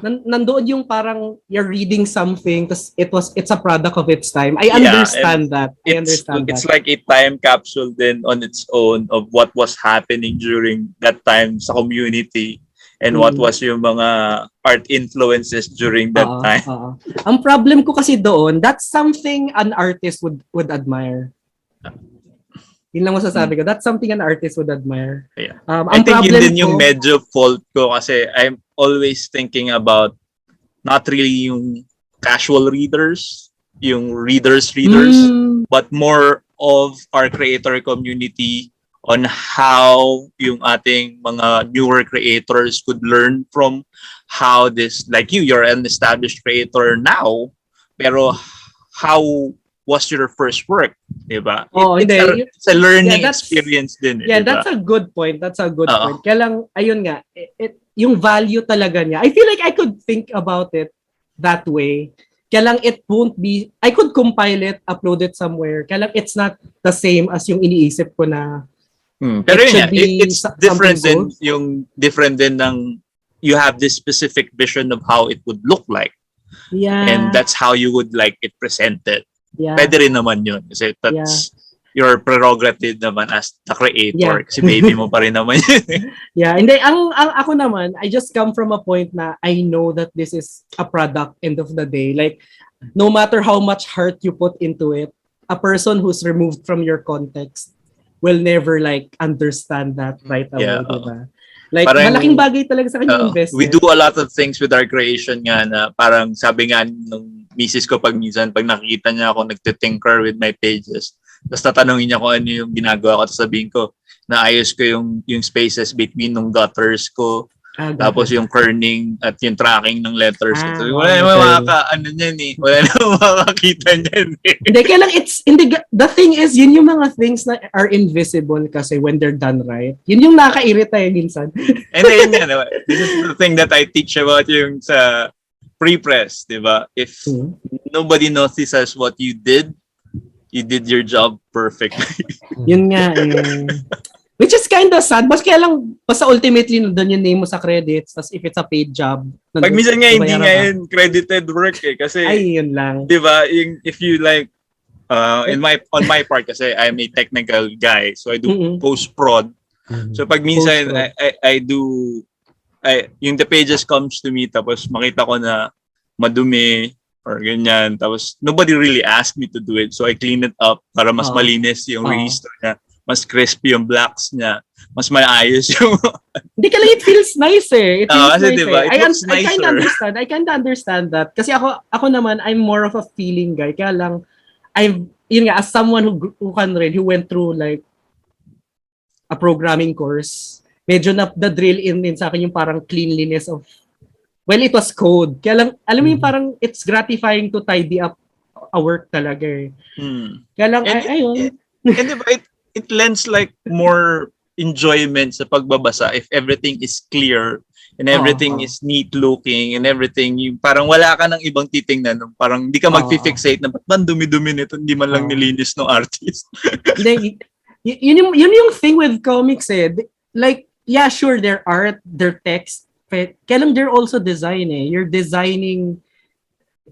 nandoon yung parang you're reading something because it's a product of its time. I understand that. It's like a time capsule then on its own of what was happening during that time sa community and what was yung mga art influences during that time. Ang problem ko kasi doon, that's something an artist would admire. Yun lang masasabi ko. That's something an artist would admire. Yeah. I think yun din yung medyo fault ko kasi I'm always thinking about not really yung casual readers, yung readers, but more of our creator community on how yung ating mga newer creators could learn from how this, like you're an established creator now, pero how was your first work, diba? It's a learning experience din. Yeah, diba? That's a good point. Point. Kaya lang, ayun nga, yung value talaga niya. I feel like I could think about it that way. Kaya lang it won't be, I could compile it, upload it somewhere. Kaya lang it's not the same as yung iniisip ko na pero yun, it's different din ng you have this specific vision of how it would look like. Yeah. And that's how you would like it presented. Yeah. Pwede rin naman yun. Kasi that's your prerogative naman as the creator. Kasi baby mo pa rin naman yun. Hindi, ang ako naman, I just come from a point na I know that this is a product end of the day. Like, no matter how much heart you put into it, a person who's removed from your context will never like understand that right away, diba? Like, parang, malaking bagay talaga sa kanya investment. We do a lot of things with our creation nga na parang sabi nga nung misis ko pag minsan, pag nakikita niya ako nagtitinker with my pages, tapos tatanungin niya kung ano yung ginagawa ko, tapos sabihin ko, naayos ko yung spaces between ng gutters ko, tapos yung kerning at yung tracking ng letters ko. So, wala naman wala naman makakita niyan eh. Hindi, kaya lang the thing is, yun yung mga things na are invisible kasi when they're done right. Yun yung nakairita minsan. And then, this is the thing that I teach about yung sa pre-press, di ba? If nobody notices what you did your job perfectly. Yun nga eh. Which is kind of sad. Basta kaya lang, basta ultimately, nandun yung name mo sa credits. Tapos if it's a paid job, Pag minsan nga, hindi nga babayaran ka. yun credited work eh. Kasi, Ay, yun lang. di ba, if you like, on my part kasi I'm a technical guy, so I do post-prod. So pag minsan, I do, yung the pages comes to me, tapos makita ko na madumi, or ganyan. Tapos, nobody really asked me to do it. So, I clean it up para mas malinis yung register niya. Mas crispy yung blacks niya. Mas maayos yung... Hindi ka lang, it feels nice eh. It feels kasi nice diba, eh. I kind of understand that. Kasi ako naman, I'm more of a feeling guy. Kaya lang, yun nga, as someone who can read, who went through like a programming course, medyo na-drill in din sa akin yung parang cleanliness of, well, it was code. Kaya lang, alam mo yung parang it's gratifying to tidy up a work talaga eh. Kaya lang, ayun. And diba, it lends like more enjoyment sa pagbabasa if everything is clear and everything is neat looking and everything, yung parang wala ka ng ibang titingnan, parang hindi ka mag-fixate na ba't man dumi-dumi nito, hindi man lang nilinis ng artist. Yun yung thing with comics eh. Like, yeah, sure, their art, their text, kaya lang they're also design eh. You're designing,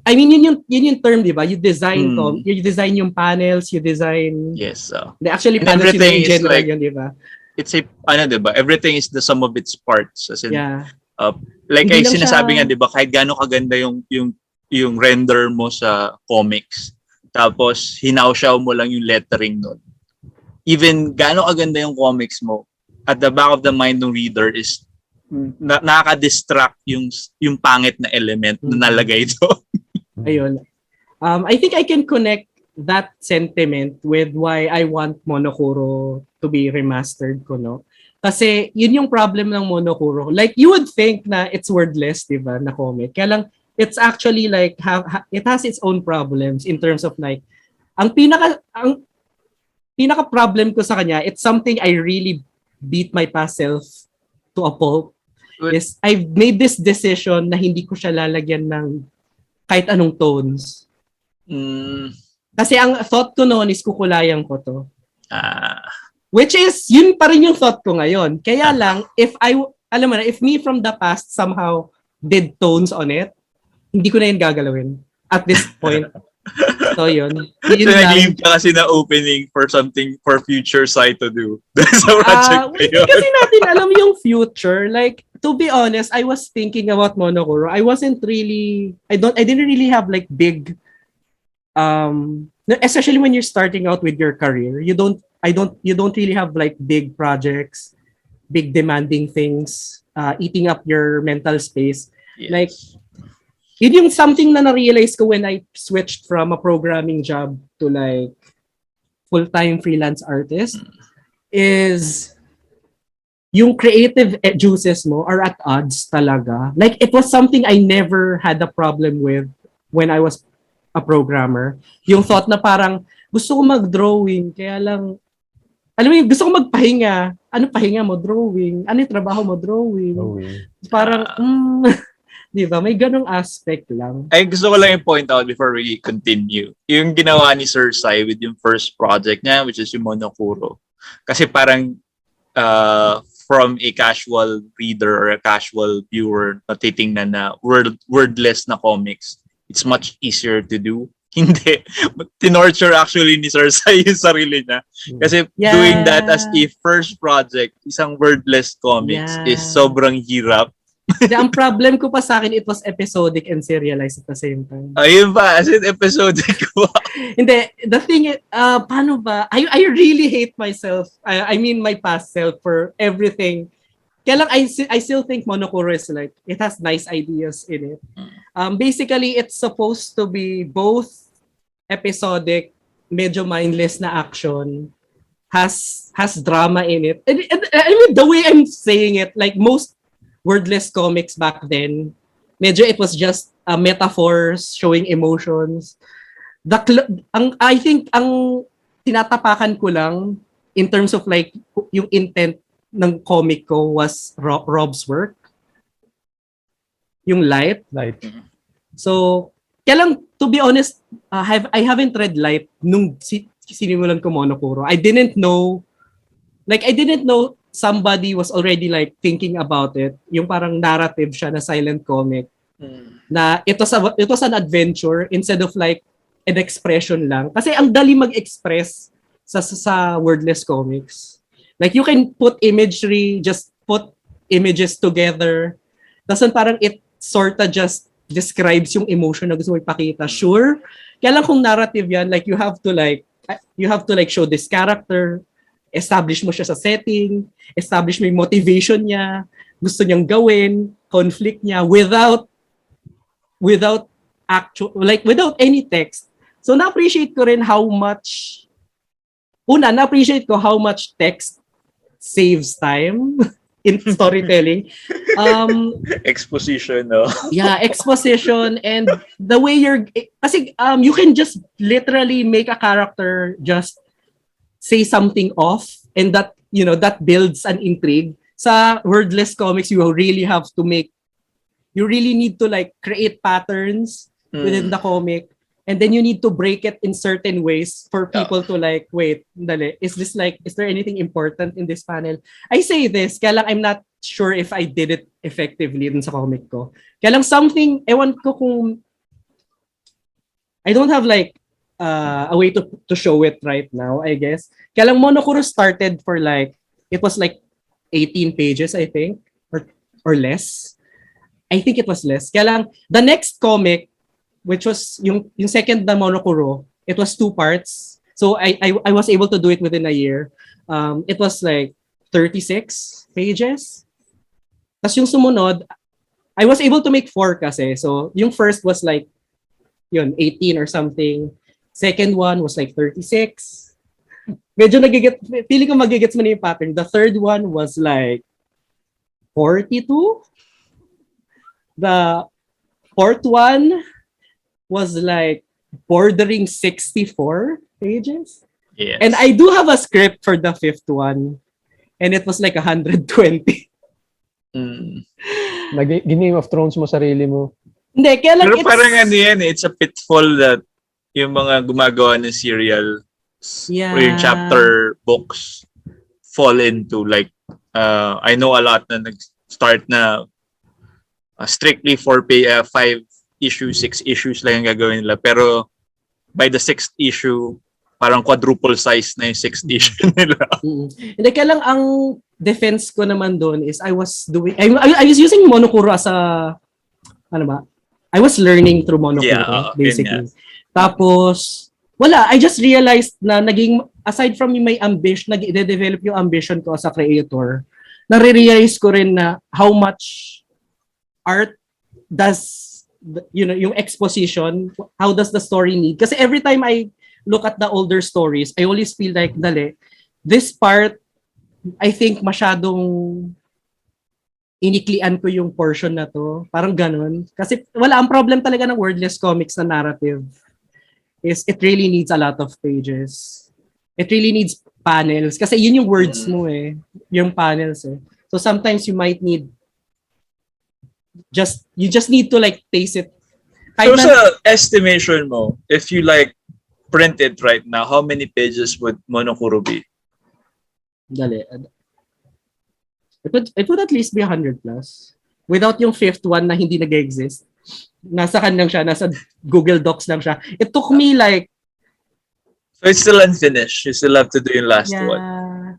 I mean, yun yung term, di ba? You design you design yung panels, you design... Yes. Actually, panels yun in general like, yun, di ba? It's a, di ba? Everything is the sum of its parts. As in, like Hindi ay sinasabi siya... nga, di ba? Kahit gaano kaganda yung render mo sa comics, tapos hinausyaw mo lang yung lettering nun. Even gaano kaganda yung comics mo, at the back of the mind ng reader is nakaka-distract yung pangit na element na nalagay doon. Ayun. I think I can connect that sentiment with why I want Monokuro to be remastered ko, no? Kasi yun yung problem ng Monokuro. Like, you would think na it's wordless, di ba, na comic. Kaya lang, it's actually like, it has its own problems in terms of like, ang pinaka problem ko sa kanya, it's something I really beat my past self to a pulp. Is I've made this decision na hindi ko siya lalagyan ng kahit anong tones. Kasi ang thought ko noon is kukulayan ko to. Which is, yun pa rin yung thought ko ngayon. Kaya lang, alam mo na, if me from the past somehow did tones on it, hindi ko na yun gagalawin at this point. So yun. So nag-leave ka kasi na opening for something for future site to do. Sa project hindi kasi natin alam yung future. Like, to be honest, I was thinking about Monokuro. I didn't really have like big, especially when you're starting out with your career, you don't really have like big projects, big demanding things, eating up your mental space. Yes. Like, yun yung something na na-realize ko when I switched from a programming job to like full-time freelance artist is yung creative juices mo are at odds talaga. Like, it was something I never had a problem with when I was a programmer. Yung thought na parang, gusto ko mag-drawing, kaya lang, alam mo yung gusto ko magpahinga. Ano pahinga mo? Drawing. Ano yung trabaho mo? Drawing. Parang, di ba? May ganong aspect lang. Ay, gusto ko lang i-point out before we continue. Yung ginawa ni Sir Sai with yung first project niya, which is yung Monokuro. Kasi parang, from a casual reader or a casual viewer na titingnan na wordless na comics, it's much easier to do. Hindi. Tinorture actually ni Sir Sai yung sarili niya. Kasi doing that as a first project, isang wordless comics is sobrang hirap. Ang problem ko pa sa akin, it was episodic and serialized at the same time. Ayun ba? As in episodic ba? Hindi. The thing is, paano ba? I really hate myself. I mean my past self for everything. Kaya lang, I still think Monokuro is like, it has nice ideas in it. Basically, it's supposed to be both episodic, medyo mindless na action, has drama in it. And I mean, the way I'm saying it, like most wordless comics back then, medyo it was just metaphors showing emotions. I think ang tinatapakan ko lang in terms of like yung intent ng comic ko was Rob's work. Yung Light. So, kaya lang, to be honest, I haven't read Light nung sinimulan ko Monokuro. I didn't know like I didn't know somebody was already like thinking about it. Yung parang narrative siya na silent comic. Na it was an adventure instead of like an expression lang. Kasi ang dali mag-express sa wordless comics. Like you can put imagery, just put images together. Tapos parang it sorta just describes yung emotion na gusto mo ipakita. Sure. Kaya lang kung narrative yan, like you have to like show this character, establish mo siya sa setting, establish mo yung motivation niya, gusto niyang gawin, conflict niya without without any text. So na-appreciate ko rin how much text saves time in storytelling. Exposition, no? Yeah, exposition and the way kasi you can just literally make a character just say something off and that, you know, that builds an intrigue. Sa wordless comics, you really need to like create patterns within the comic. And then you need to break it in certain ways for people to like, wait, dali, is there anything important in this panel? I say this, kaya lang I'm not sure if I did it effectively dun sa comic ko. Kaya lang something, ewan ko kung, I don't have like a way to show it right now, I guess. Kaya lang Monokuro started for like, it was like 18 pages, I think, or less. I think it was less. Kaya lang, the next comic, which was yung second na Monokuro, it was 2 parts. So I was able to do it within a year. It was like 36 pages. Tapos yung sumunod, I was able to make 4 kasi. So yung first was like, 18 or something. Second one was like 36. Medyo feeling ko magigets mo na yung pattern. The third one was like 42. The fourth one was like bordering 64 pages. Yes. And I do have a script for the fifth one. And it was like 120. Game of Thrones mo sarili mo. Hindi, kaya lang Pero parang ano yan, it's a pitfall that yung mga gumagawa ng serial or yung chapter books fall into. Like, I know a lot na nag-start na strictly for 5 issues, 6 issues lang yung gagawin nila. Pero by the 6th issue, parang quadruple size na yung 6th issue nila. Hindi, kaya lang ang defense ko naman doon is I was using Monokuro as a, ano ba? I was learning through Monokuro, basically. Tapos, wala, I just realized na aside from may ambition, nag-develop yung ambition ko as a creator, nare-realize ko rin na how much art does, yung exposition, how does the story need? Kasi every time I look at the older stories, I always feel like, this part, I think masyadong iniklian ko yung portion na to. Parang ganun. Kasi ang problem talaga ng wordless comics na narrative is it really needs a lot of pages. It really needs panels. Kasi yun yung words mo yung panels So sometimes you might need you just need to like taste it. So sa estimation mo, if you like print it right now, how many pages would Monokuro be? Dali. It would at least be 100 plus. Without yung fifth one na hindi nag-exist. Nasa lang siya, nasa Google Docs lang siya. It took me like... So it's still unfinished. You still have to do yung last one.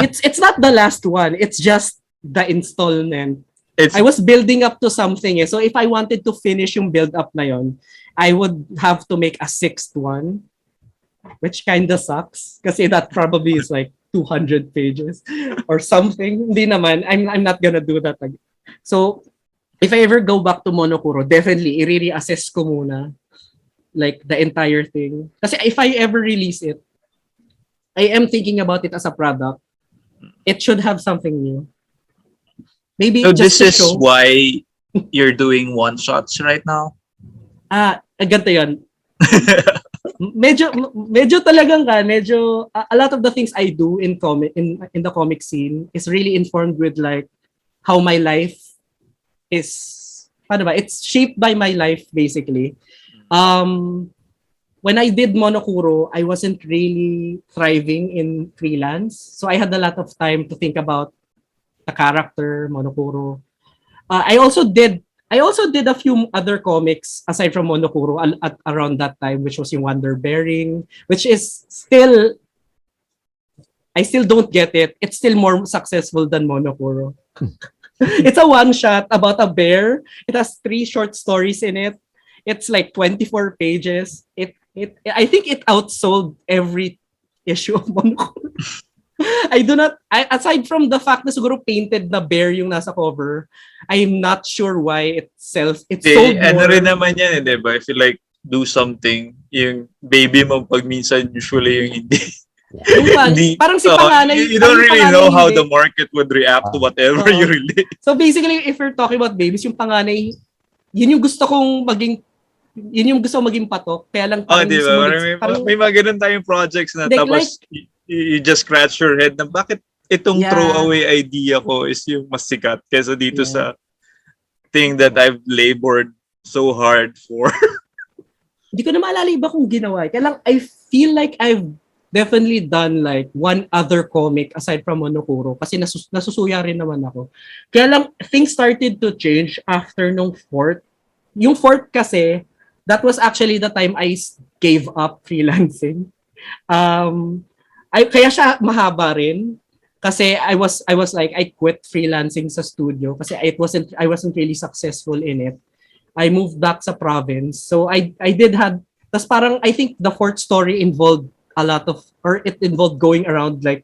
It's not the last one. It's just the installment. I was building up to something So if I wanted to finish yung build up na yon, I would have to make a 6th one. Which kinda sucks. Kasi that probably is like 200 pages or something. Hindi naman. I'm not gonna do that again. So, if I ever go back to Monokuro, definitely, i-reassess ko muna like the entire thing. Kasi if I ever release it, I am thinking about it as a product. It should have something new. Maybe so just this is show. why you're doing one-shots right now? Ganito yun. medyo talagang a lot of the things I do in the comic scene is really informed with like how my life is, it's shaped by my life basically. when I did Monokuro, I wasn't really thriving in freelance. So I had a lot of time to think about the character, Monokuro. I also did a few other comics aside from Monokuro at around that time, which was yung Wonder Bearing, which is still, I still don't get it. It's still more successful than Monokuro. It's a one shot about a bear. It has 3 short stories in it. It's like 24 pages. I think it outsold every issue of Monokuro. Aside from the fact na siguro painted na bear yung nasa cover, I'm not sure why it sold Ano more. rin naman yan, di ba? If you like do something, yung baby mo pag minsan usually yung hindi. Parang si panganay. You don't really know how hindi. the market would react to whatever you release. So basically, if we're talking about babies, yung panganay, yun yung gusto kong maging patok. Kaya lang parang Di ba? May mga ganun tayong projects na tapos you just scratch your head na bakit itong throwaway idea ko is yung mas sikat kaysa dito sa thing that I've labored so hard for. Hindi ko na maalala iba kung ginawa. Kaya lang, I feel like I've definitely done like one other comic aside from Monokuro kasi nasusuya rin naman ako. Kaya lang, things started to change after nung fourth. Yung fourth kasi, that was actually the time I gave up freelancing. Kaya siya mahaba rin kasi I was like I quit freelancing sa studio kasi I wasn't really successful in it. I moved back sa province. So I did have tas parang I think the fourth story involved a lot of it involved going around like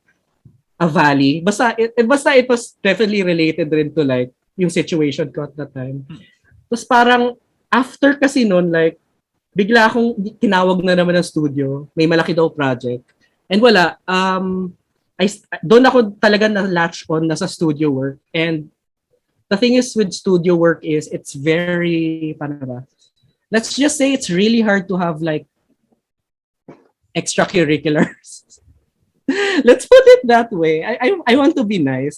a valley. Basta it was definitely related rin to like yung situation ko at that time. Tapos parang after kasi noon like bigla akong tinawag na naman ng studio. May malaki daw project. And wala, doon ako talaga na-latch on na sa studio work. And the thing is with studio work is it's very, paano ba? Let's just say it's really hard to have like extracurriculars. Let's put it that way. I want to be nice.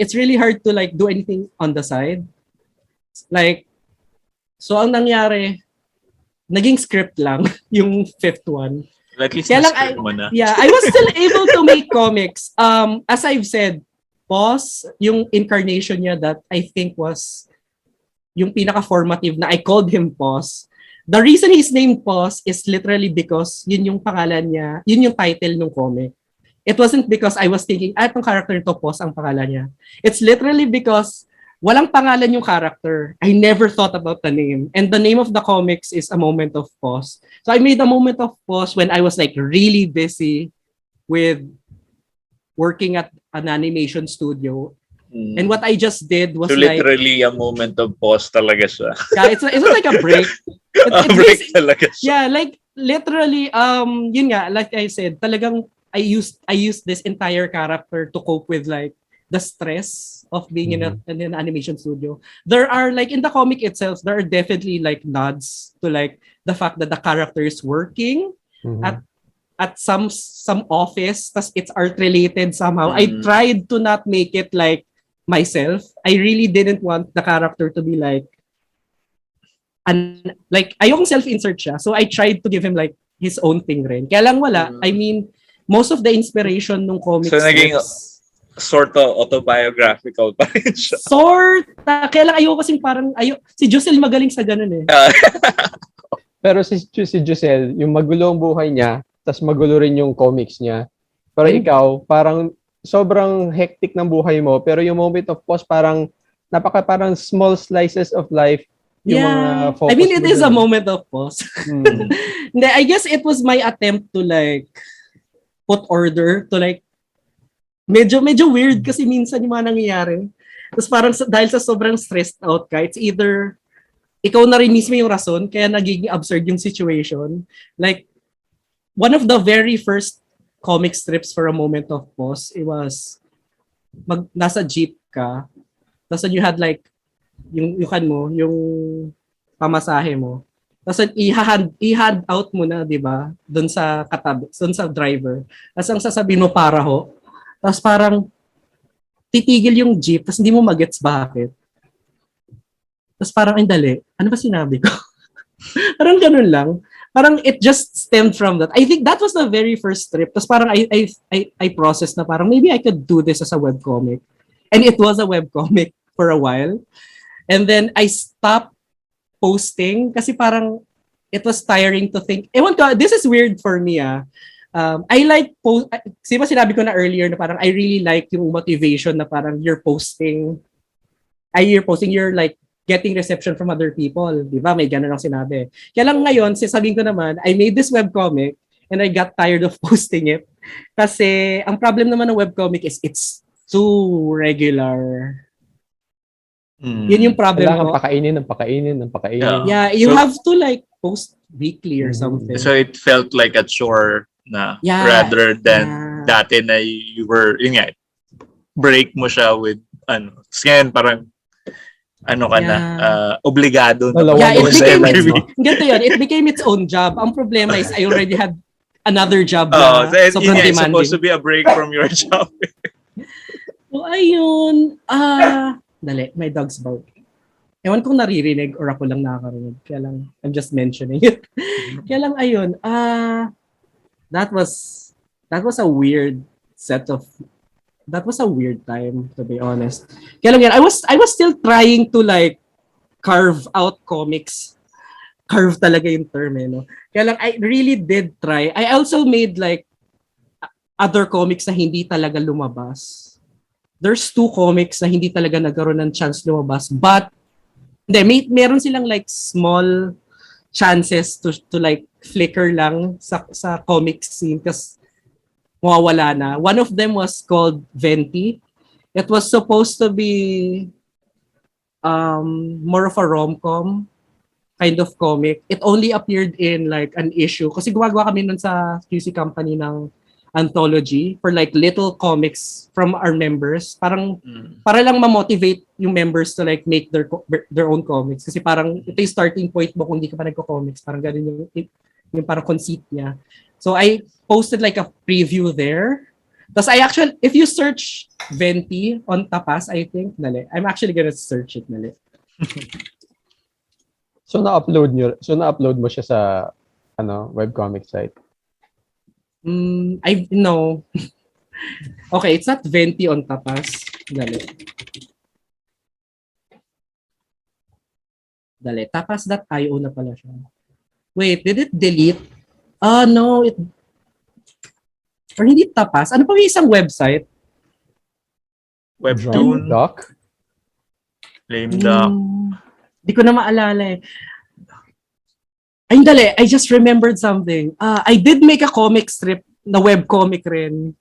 It's really hard to like do anything on the side. Like, so ang nangyari, naging script lang yung fifth one. At least na-script mo na. Yeah, I was still able to make comics. As I've said, Pause, yung incarnation niya that I think was yung pinaka-formative na I called him Pause. The reason he's named Pause is literally because yun yung pangalan niya, yun yung title ng comic. It wasn't because I was thinking, itong character nito Pause ang pangalan niya. It's literally because walang pangalan yung character. I never thought about the name. And the name of the comics is A Moment of Pause. So I made A Moment of Pause when I was like really busy with working at an animation studio. And what I just did was so literally a moment of pause talaga siya. Yeah, it's like a break. A break talaga siya. Yeah, like literally, yun nga, like I said, talagang I used this entire character to cope with like the stress of being in an animation studio. There are like in the comic itself, there are definitely like nods to like the fact that the character is working at some office, tas it's art related somehow. I tried to not make it like myself. I really didn't want the character to be like ayokong self-insert siya. So I tried to give him like his own thing rin. Kaya lang wala. I mean, most of the inspiration nung comics so naging sort of autobiographical pa rin siya. Kaya lang ayoko kasing parang si Josel magaling sa ganun eh. Pero si Josel, yung magulo ang buhay niya, tas magulo rin yung comics niya. Pero ikaw, parang sobrang hectic ng buhay mo, pero yung moment of pause parang parang small slices of life yung mga focus. I mean, it is a moment of pause. Hindi, I guess it was my attempt to like put order to like medyo weird kasi minsan yung mga nangyayari. Tapos parang dahil sa sobrang stressed out ka, it's either ikaw na rin mismo yung rason kaya nagiging absurd yung situation. Like, one of the very first comic strips for A Moment of Pause, it was nasa jeep ka, tapos you had like yung pamasahe mo. Tapos i-hand out mo na, 'di ba? Doon sa katabi, doon sa driver. Tapos ang sasabihin mo para ho. Tapos parang titigil yung jeep, tapos hindi mo magets bakit. Tapos parang dali. Ano ba sinabi ko? Parang ganun lang. parang it just stemmed from that. I think that was the very first trip. Tapos parang I processed na parang maybe I could do this as a webcomic. And it was a webcomic for a while. And then I stopped posting kasi parang it was tiring to think. Ewan ko, this is weird for me I like kasi ba sinabi ko na earlier na parang I really like yung motivation na parang you're like getting reception from other people. Di ba? May ganun ang sinabi. Kaya lang ngayon, sasabihin ko naman, I made this webcomic and I got tired of posting it. Kasi ang problem naman ng webcomic is it's too regular. Yun yung problem ko. Kailangan pakainin. Yeah, you have to like post weekly or something. So it felt like a chore na rather than dati na you were, yun nga, break mo siya with, kasi parang, obligado na. It became its own job. Ang problema is I already had another job na sobrang demanding. It's supposed to be a break from your job. So, ayun. Dali, my dog's barking. Ewan kung naririnig or ako lang nakakarinig. Kaya lang, I'm just mentioning it. Kaya lang, ayun. That was a weird time, to be honest. Kaya lang yan, I was still trying to like carve out comics. Carve talaga yung term, no? Kaya lang, I really did try. I also made like other comics na hindi talaga lumabas. There's 2 comics na hindi talaga nagkaroon ng chance lumabas. But, meron silang like small chances to like flicker lang sa comic scene kasi mawawala na. One of them was called Venti. It was supposed to be more of a rom-com kind of comic. It only appeared in like an issue kasi gumagawa kami nun sa QC company ng anthology for like little comics from our members. Parang para lang ma-motivate yung members to like make their own comics kasi parang ito yung starting point mo kung hindi ka pa nagko-comics. Parang ganun yung parang conceit niya. So I posted like a preview there. Tapos if you search Venti on Tapas, I think, I'm actually gonna search it, So na-upload mo siya sa webcomic site? No. Okay, it's not Venti on Tapas. Dali. Tapas.io na pala siya. Wait, did it delete? No, or hindi Tapas. Ano pa yung isang website? Webtoon. Doc? Lame Doc. Di ko na maalala eh. Ay, dali. I just remembered something. I did make a comic strip na webcomic rin.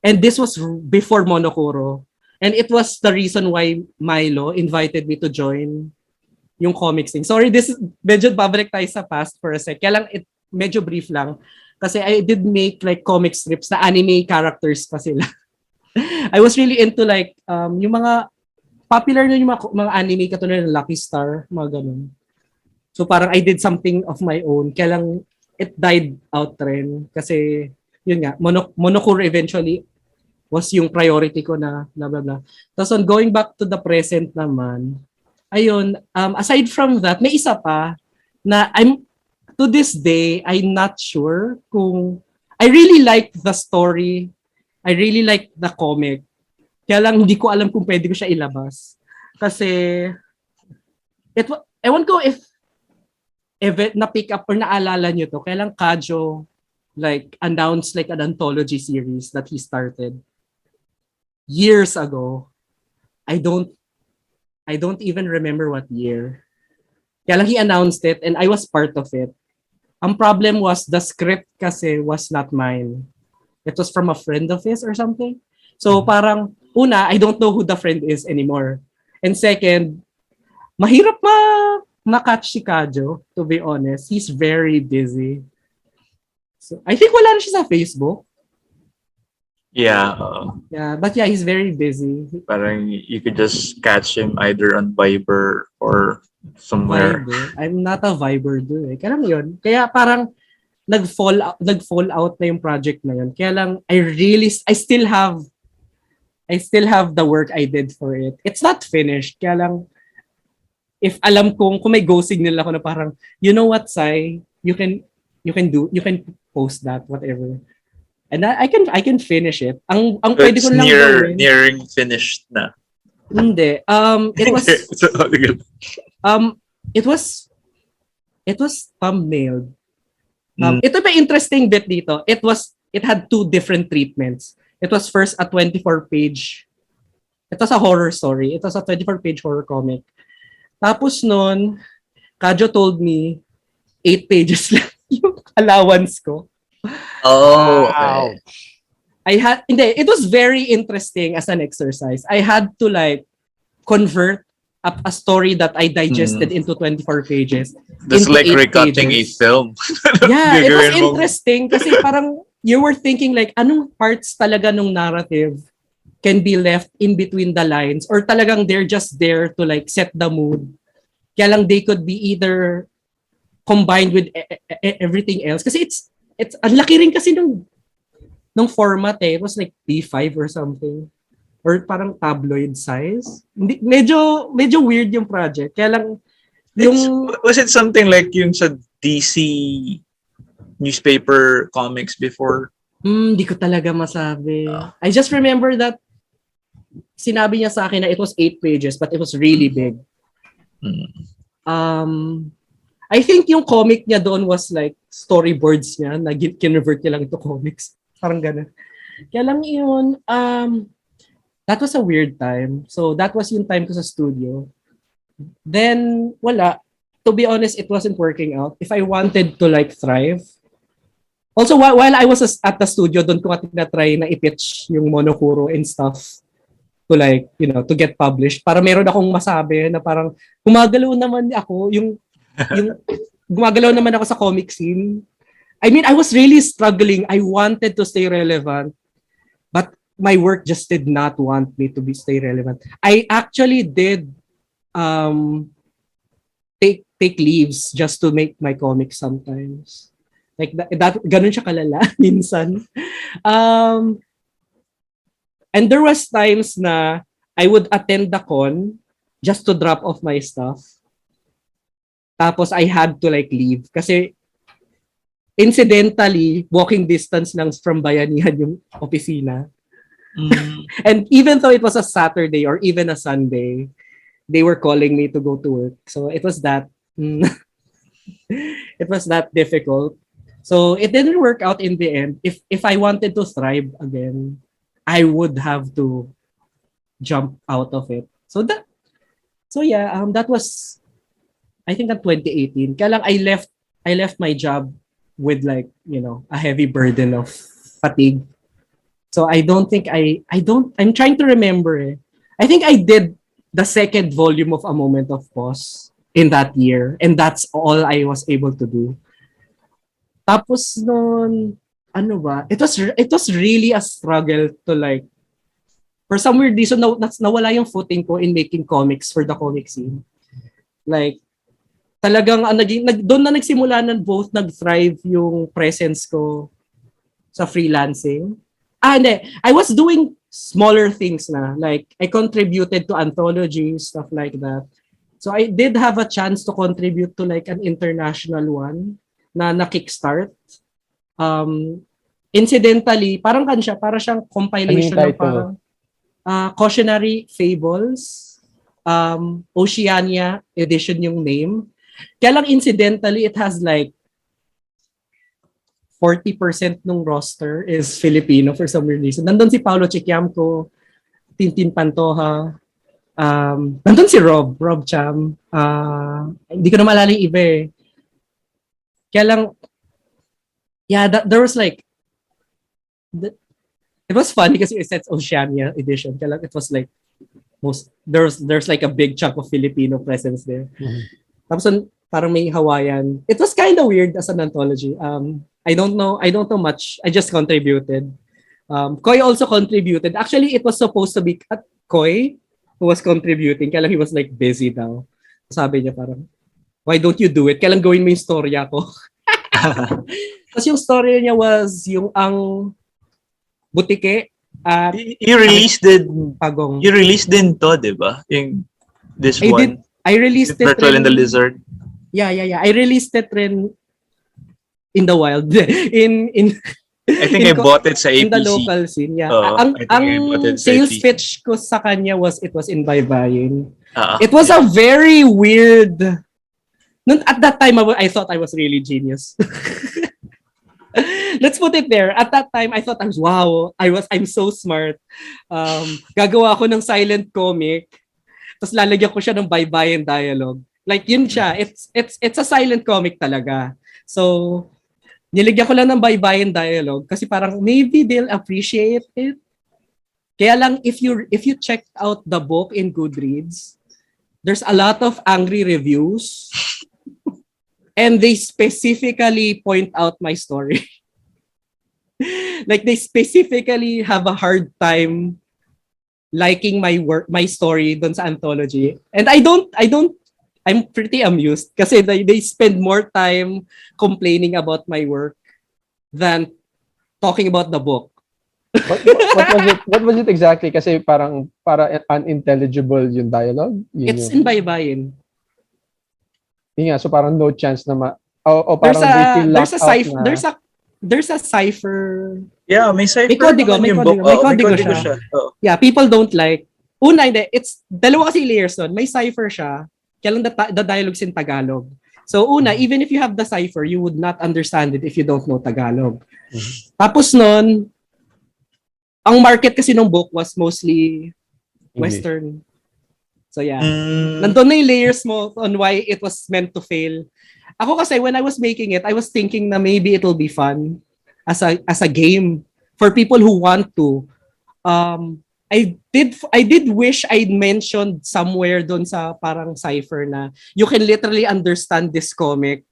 And this was before Monokuro. And it was the reason why Milo invited me to join yung comics thing. Sorry, this is medyo babalik tayo sa past for a sec. Kaya lang, medyo brief lang. Kasi I did make like comic strips na anime characters pa sila. I was really into like, yung mga popular na yung mga anime katulad ng Lucky Star, mga ganun. So parang I did something of my own. Kaya lang it died out rin. Kasi yun nga, Monokuro eventually was yung priority ko na blah blah blah. Tapos on going back to the present naman, ayun, aside from that, may isa pa na to this day, I'm not sure kung I really like the story. I really like the comic. Kaya lang hindi ko alam kung pwede ko siya ilabas. Kasi ewan ko if na-pick up or naalala nyo to, kailang Kajo like announced like an anthology series that he started years ago. I don't even remember what year. Kaya lang he announced it and I was part of it. Ang problem was the script kasi was not mine. It was from a friend of his or something. So parang, una, I don't know who the friend is anymore. And second, mahirap ma-catch si Kajo, to be honest. He's very busy. So, I think wala na siya sa Facebook. Yeah. But yeah, he's very busy. Parang you could just catch him either on Viber or somewhere. Viber. I'm not a Viber dude. Kaya lang yun. Kaya parang nag-fall out na yung project na yun. Kaya lang, I still have the work I did for it. It's not finished. Kaya lang, if alam kong, kung may go signal ako na parang, you know what, Sai, you can you can post that, whatever. And I can finish it. Ang So pwede it's ko lang gawin. nearing finished na. Hindi. It was So, okay. um it was thumbnailed. Mm. Ito ba interesting bit dito? It had two different treatments. It was first a 24-page. It was a horror story. It was a 24-page horror comic. Tapos nun, Kajo told me 8 pages lang yung allowance ko. Oh, okay. It was very interesting as an exercise. I had to like convert a story that I digested into 24 pages. That's into like 8 recutting a pages. film. Yeah, it was Gagawin mong- interesting kasi parang you were thinking like anong parts talaga nung narrative can be left in between the lines or talagang they're just there to like set the mood. Kaya lang they could be either combined with everything else kasi it's ang laki rin kasi nung format eh. It was like P5 or something. Or parang tabloid size. Hindi, medyo weird yung project. Kaya lang Was it something like yung sa DC newspaper comics before? Hindi ko talaga masabi. I just remember that sinabi niya sa akin na it was 8 pages but it was really big. I think yung comic niya doon was like storyboards niya na kinvert niya lang to comics. Parang gano'n. Kaya lang yun, that was a weird time. So that was yung time ko sa studio. Then, wala. To be honest, it wasn't working out. If I wanted to like thrive. Also, while I was at the studio, doon ko na-try na i-pitch yung monokuro and stuff to like, you know, to get published. Para meron akong masabi na parang gumagalaw naman ako, yung gumagalaw naman ako sa comic scene. I mean, I was really struggling. I wanted to stay relevant. But my work just did not want me to stay relevant. I actually did take leaves just to make my comics sometimes. Like that ganun siya kalala minsan. And there was times na I would attend the con just to drop off my stuff. Tapos I had to like leave kasi incidentally walking distance lang from Bayanihan yung opisina. And even though it was a Saturday or even a Sunday, they were calling me to go to work. So it was that it was that difficult. So it didn't work out in the end. If I wanted to thrive again, I would have to jump out of it. That was I think in 2018. Kaya lang I left my job with like, you know, a heavy burden of fatigue. So I don't think I'm trying to remember. I think I did the second volume of A Moment of Pause in that year. And that's all I was able to do. Tapos noon, ano ba? It was really a struggle to like, for some weird reason, nawala yung footing ko in making comics for the comic scene. Like, talagang doon na nagsimula na both nag-thrive yung presence ko sa freelancing. Hindi. I was doing smaller things na. Like, I contributed to anthologies, stuff like that. So, I did have a chance to contribute to like an international one na kickstart. Incidentally, parang para siyang compilation ng parang Cautionary, Fables, Oceania Edition yung name. Kaya lang incidentally, it has like 40% ng roster is Filipino for some reason. Nandun si Paolo Chiquiamco, Tintin Pantoja, nandun si Rob Cham. Hindi ko na maalala yung iba eh. Kaya lang, yeah, there was like, it was funny kasi it says Oceania Edition. Kaya lang it was like, there's like a big chunk of Filipino presence there. Tapos parang may Hawaiian. It was kind of weird as an anthology. I don't know much. I just contributed. Koy also contributed. Actually, it was supposed to be Koy who was contributing. Kaya lang he was like busy daw. Sabi niya parang, why don't you do it? Kaya lang gawin mo yung storya ko. Tapos yung story niya was yung ang butike at you released Pagong. You released din to, di ba? Yung this one. I released it Turtle rin. and the Lizard. Yeah. I released it rin in the wild. in I think I in bought it sa APC. in the local scene, yeah. I think I bought it sa Sales APC. pitch ko sa kanya was it was in Baybayin. Ah, It was a very weird. At that time, I thought I was really genius. Let's put it there. At that time, I thought I'm so smart. Gagawa ako ng silent comic. Tapos lalagyan ko siya ng baybayin dialogue. Like yun siya. It's a silent comic talaga. So, nilagyan ko lang ng baybayin dialogue kasi parang maybe they'll appreciate it. Kaya lang if you check out the book in Goodreads, there's a lot of angry reviews. And they specifically point out my story. Like they specifically have a hard time liking my story dun sa anthology. And I'm pretty amused kasi they spend more time complaining about my work than talking about the book. What was it exactly? Kasi para unintelligible yung dialogue. It's in baybayin. Yun nga, so parang no chance na parang they feel locked out there's a cipher. Yeah, may cipher. May kodigo siya. Oh. Yeah, people don't like. Una, hindi. It's, dalawa kasi layers nun. May cipher siya. Kaya lang the dialogue's in Tagalog. So una, even if you have the cipher, you would not understand it if you don't know Tagalog. Tapos nun, ang market kasi ng book was mostly Western. So yeah. Nandun na yung layers mo on why it was meant to fail. Ako kasi when I was making it, I was thinking na maybe it'll be fun as a game for people who want to. I did wish I'd mentioned somewhere doon sa parang cipher na you can literally understand this comic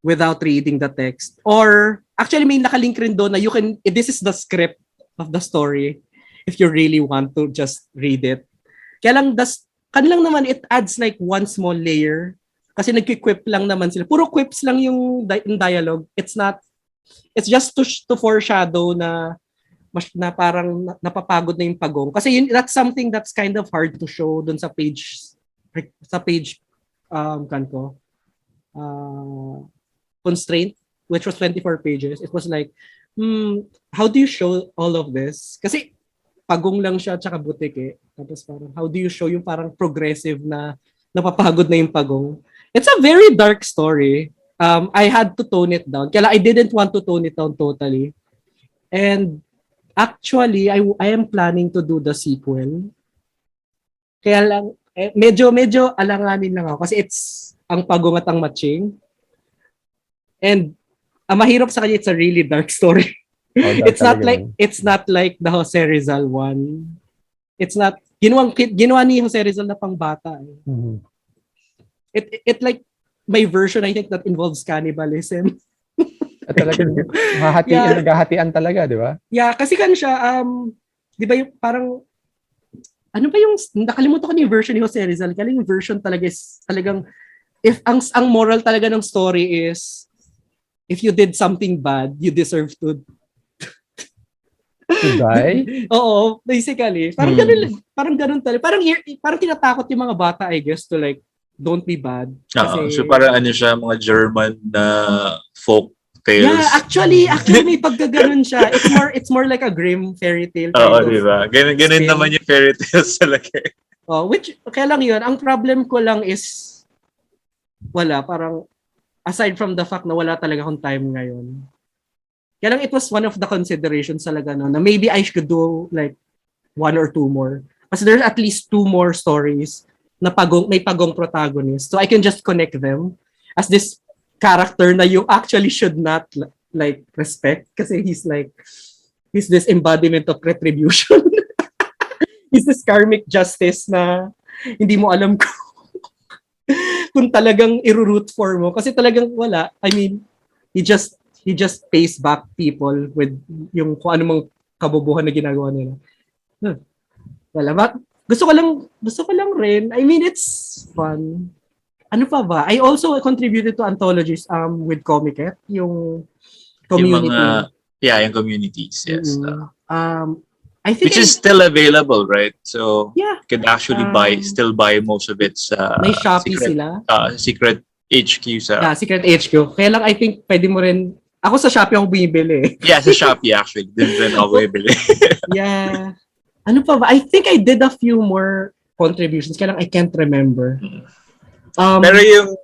without reading the text. Or actually may nakalink rin doon na this is the script of the story if you really want to just read it. Kaya lang, kanilang naman, it adds like one small layer. Kasi nag-quip lang naman sila. Puro quips lang yung dialogue. It's just to foreshadow na parang napapagod na yung pagong. Kasi that's something that's kind of hard to show dun sa page constraint, which was 24 pages. It was like, how do you show all of this? Kasi pagong lang siya tsaka butik eh. Tapos parang, how do you show yung parang progressive na napapagod na yung pagong? It's a very dark story. I had to tone it down. Kaya I didn't want to tone it down totally. And actually, I am planning to do the sequel. Kaya lang, medyo alanganin lang ako kasi it's ang pagong at ang matching. And ang mahirap sa kanya, it's a really dark story. It's not like the Jose Rizal one. It's not ginawa ni Jose Rizal na pang bata. Mm-hmm. It like my version I think that involves cannibalism. At talagang naghahatian talaga, di ba? Yeah, kasi kan siya di ba yung parang ano ba yung nakalimutan ko na yung version ni Jose Rizal. Kaya yung version talaga is talagang if ang moral talaga ng story is if you did something bad, you deserve to die? Oo, basically. Parang ganun talaga. Parang tinatakot yung mga bata, I guess, to like, don't be bad. Kasi, so parang ano siya, mga German na folk tales. Yeah, actually may pagkaganon siya. It's more like a grim fairy tale. Oo, di ba? Ganun naman yung fairy tales talaga. Which, kaya lang yun, ang problem ko lang is, parang, aside from the fact na wala talaga akong time ngayon. Kaya lang it was one of the considerations talaga no, na maybe I should do like 1 or 2 more. Kasi there's at least 2 more stories na may pagong protagonist. So I can just connect them as this character na you actually should not like respect kasi he's this embodiment of retribution. He's this karmic justice na hindi mo alam kung talagang i-root for mo. Kasi talagang wala. I mean, he just pays back people with yung kung anumang kabobohan na ginagawa nila. Wala. Gusto ko lang rin. I mean, it's fun. Ano pa ba? I also contributed to anthologies with Komiket, yung community. Yung communities, yes. I think which is still available, right? So yeah, you can actually still buy most of it sa may Shopee sila. Secret HQ sa... Secret HQ. Kaya lang I think pwede mo rin, ako sa Shopee ako bumibili. Yeah, sa Shopee actually. Din ako bibili. Yeah. Ano pa ba? I think I did a few more contributions. Kaya lang I can't remember. Pero yung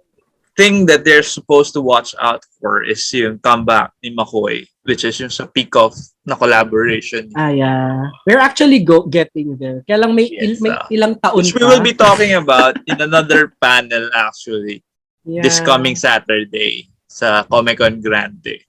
thing that they're supposed to watch out for is yung comeback ni McCoy, which is yung sa peak of na collaboration. Yeah. We're actually getting there. Kaya lang may ilang taon which we will be talking about in another panel actually. This coming Saturday sa Comic-Con Grande.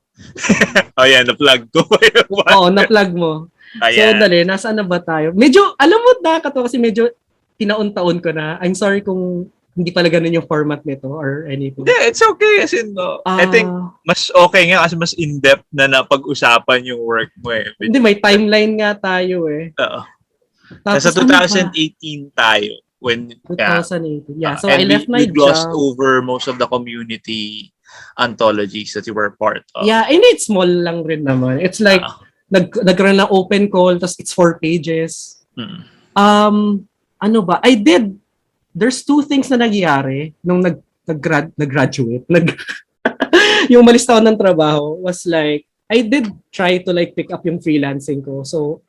Yan, na-plug ko. Oo, na-plug mo. So, dali, nasaan na ba tayo? Medyo, alam mo, nakakatawa kasi medyo tinaon-taon ko na. I'm sorry kung hindi pala ganun yung format nito or anything. Yeah, it's okay. As in, I think mas okay nga kasi mas in-depth na napag-usapan yung work mo eh. Hindi, may timeline nga tayo eh. Oo. Nasa 2018 tayo. 2018. Yeah, so and I left my we glossed job. over most of the community anthologies that you were part of. Yeah, and it's small lang rin naman. It's like, nagkaroon ng open call, tapos it's 4 pages. Ano ba? There's 2 things na nangyari nung nag-graduate. Yung umalis ako ng trabaho was like, I did try to like pick up yung freelancing ko. So,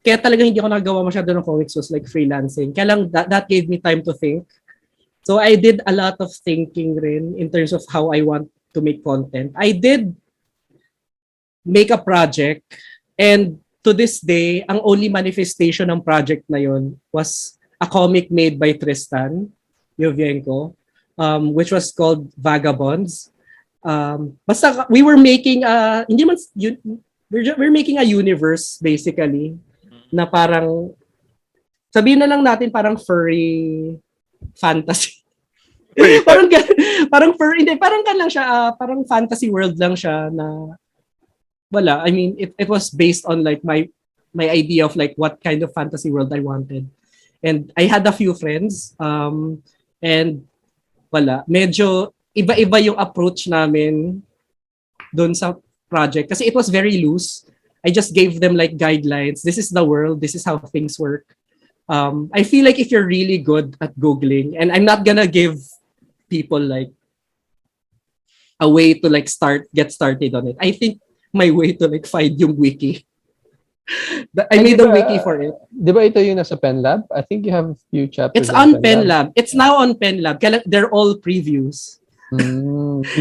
kaya talaga hindi ako nagawa masyado ng comics was like freelancing. Kaya lang that gave me time to think. So I did a lot of thinking rin in terms of how I want to make content. I did make a project and to this day, ang only manifestation ng project na yun was a comic made by Tristan Yovienko, which was called Vagabonds. Basta we were making we're making a universe basically na parang sabihin na lang natin parang furry fantasy. parang kan lang siya, parang fantasy world lang siya na wala. I mean, it was based on like my idea of like what kind of fantasy world I wanted. And I had a few friends and wala. Medyo iba-iba yung approach namin doon sa project kasi it was very loose. I just gave them like guidelines. This is the world. This is how things work. I feel like if you're really good at Googling, and I'm not gonna give people like a way to like get started on it. I think my way to like find yung wiki. I made a wiki for it. Di ba ito yung nasa PenLab? I think you have a few chapters. It's on PenLab. It's now on PenLab. They're all previews.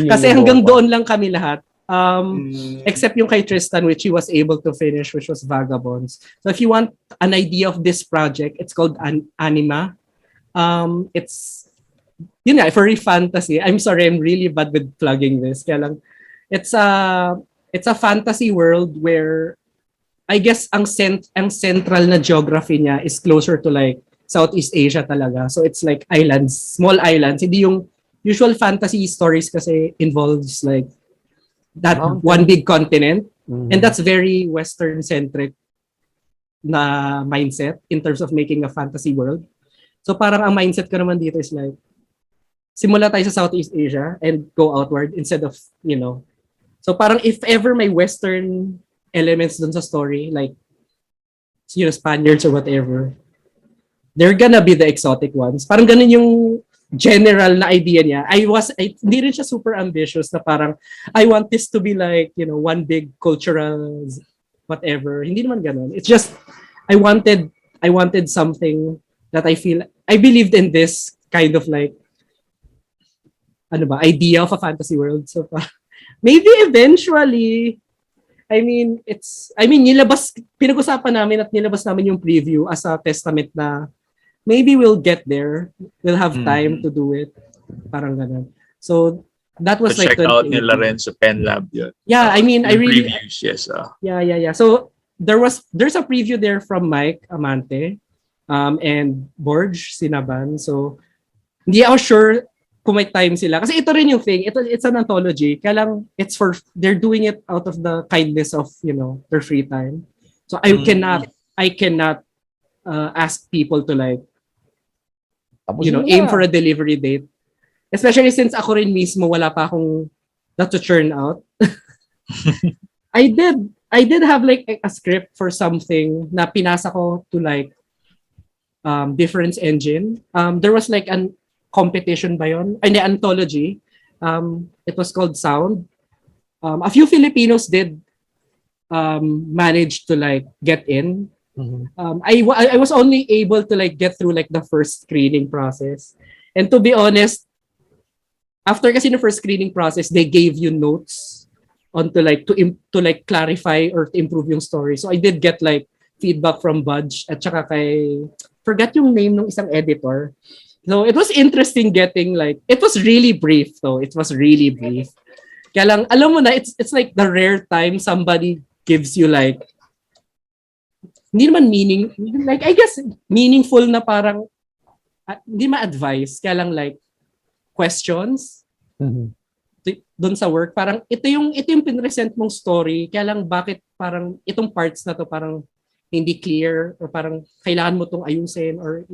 Kasi hanggang doon lang kami lahat. Except yung kay Tristan, which he was able to finish, which was Vagabonds. So if you want an idea of this project, it's called Anima. It's furry fantasy. I'm sorry, I'm really bad with plugging this. Kaya lang, it's a fantasy world where I guess ang central na geography niya is closer to like Southeast Asia talaga. So it's like islands, small islands. Hindi yung usual fantasy stories kasi involves like that one big continent. And that's very Western-centric na mindset in terms of making a fantasy world. So parang ang mindset ko naman dito is like, simula tayo sa Southeast Asia and go outward instead of, So parang if ever may Western elements dun sa story, like, Spaniards or whatever, they're gonna be the exotic ones. Parang ganun yung general na idea niya. Hindi rin siya super ambitious na parang, I want this to be like, one big cultural whatever. Hindi naman ganun. It's just, I wanted something that I believed in this kind of like, idea of a fantasy world. So, maybe eventually, pinag-usapan namin at nilabas namin yung preview as a testament na maybe we'll get there. We'll have time to do it. Parang ganun. So, that was like... Check out nila rin sa PenLab yun. Yeah, I really... Previews, yes. Yeah. So, there's a preview there from Mike Amante and Borge Sinaban. So, hindi ako sure kung may time sila. Kasi ito rin yung thing. It's an anthology. Kaya lang, they're doing it out of the kindness of, their free time. So, I cannot ask people to like, aim for a delivery date. Especially since ako rin mismo wala pa akong not to churn out. I did have like a script for something na pinasa ko to like difference engine. There was like competition ba yun? Ay, hindi, anthology. It was called Sound. A few Filipinos did manage to like get in. I was only able to like get through like the first screening process. And to be honest, after kasi the first screening process, they gave you notes on to like to like clarify or to improve yung story. So I did get like feedback from Budge at saka kay forgot yung name ng isang editor. So it was interesting getting like it was really brief though. It was really brief. Kaya lang alam mo na it's like the rare time somebody gives you like hindi naman like I guess meaningful na parang hindi ma-advise kaya lang like questions doon sa work parang ito yung pinresent mong story kaya lang bakit parang itong parts na to parang hindi clear or parang kailangan mo tong ayusin or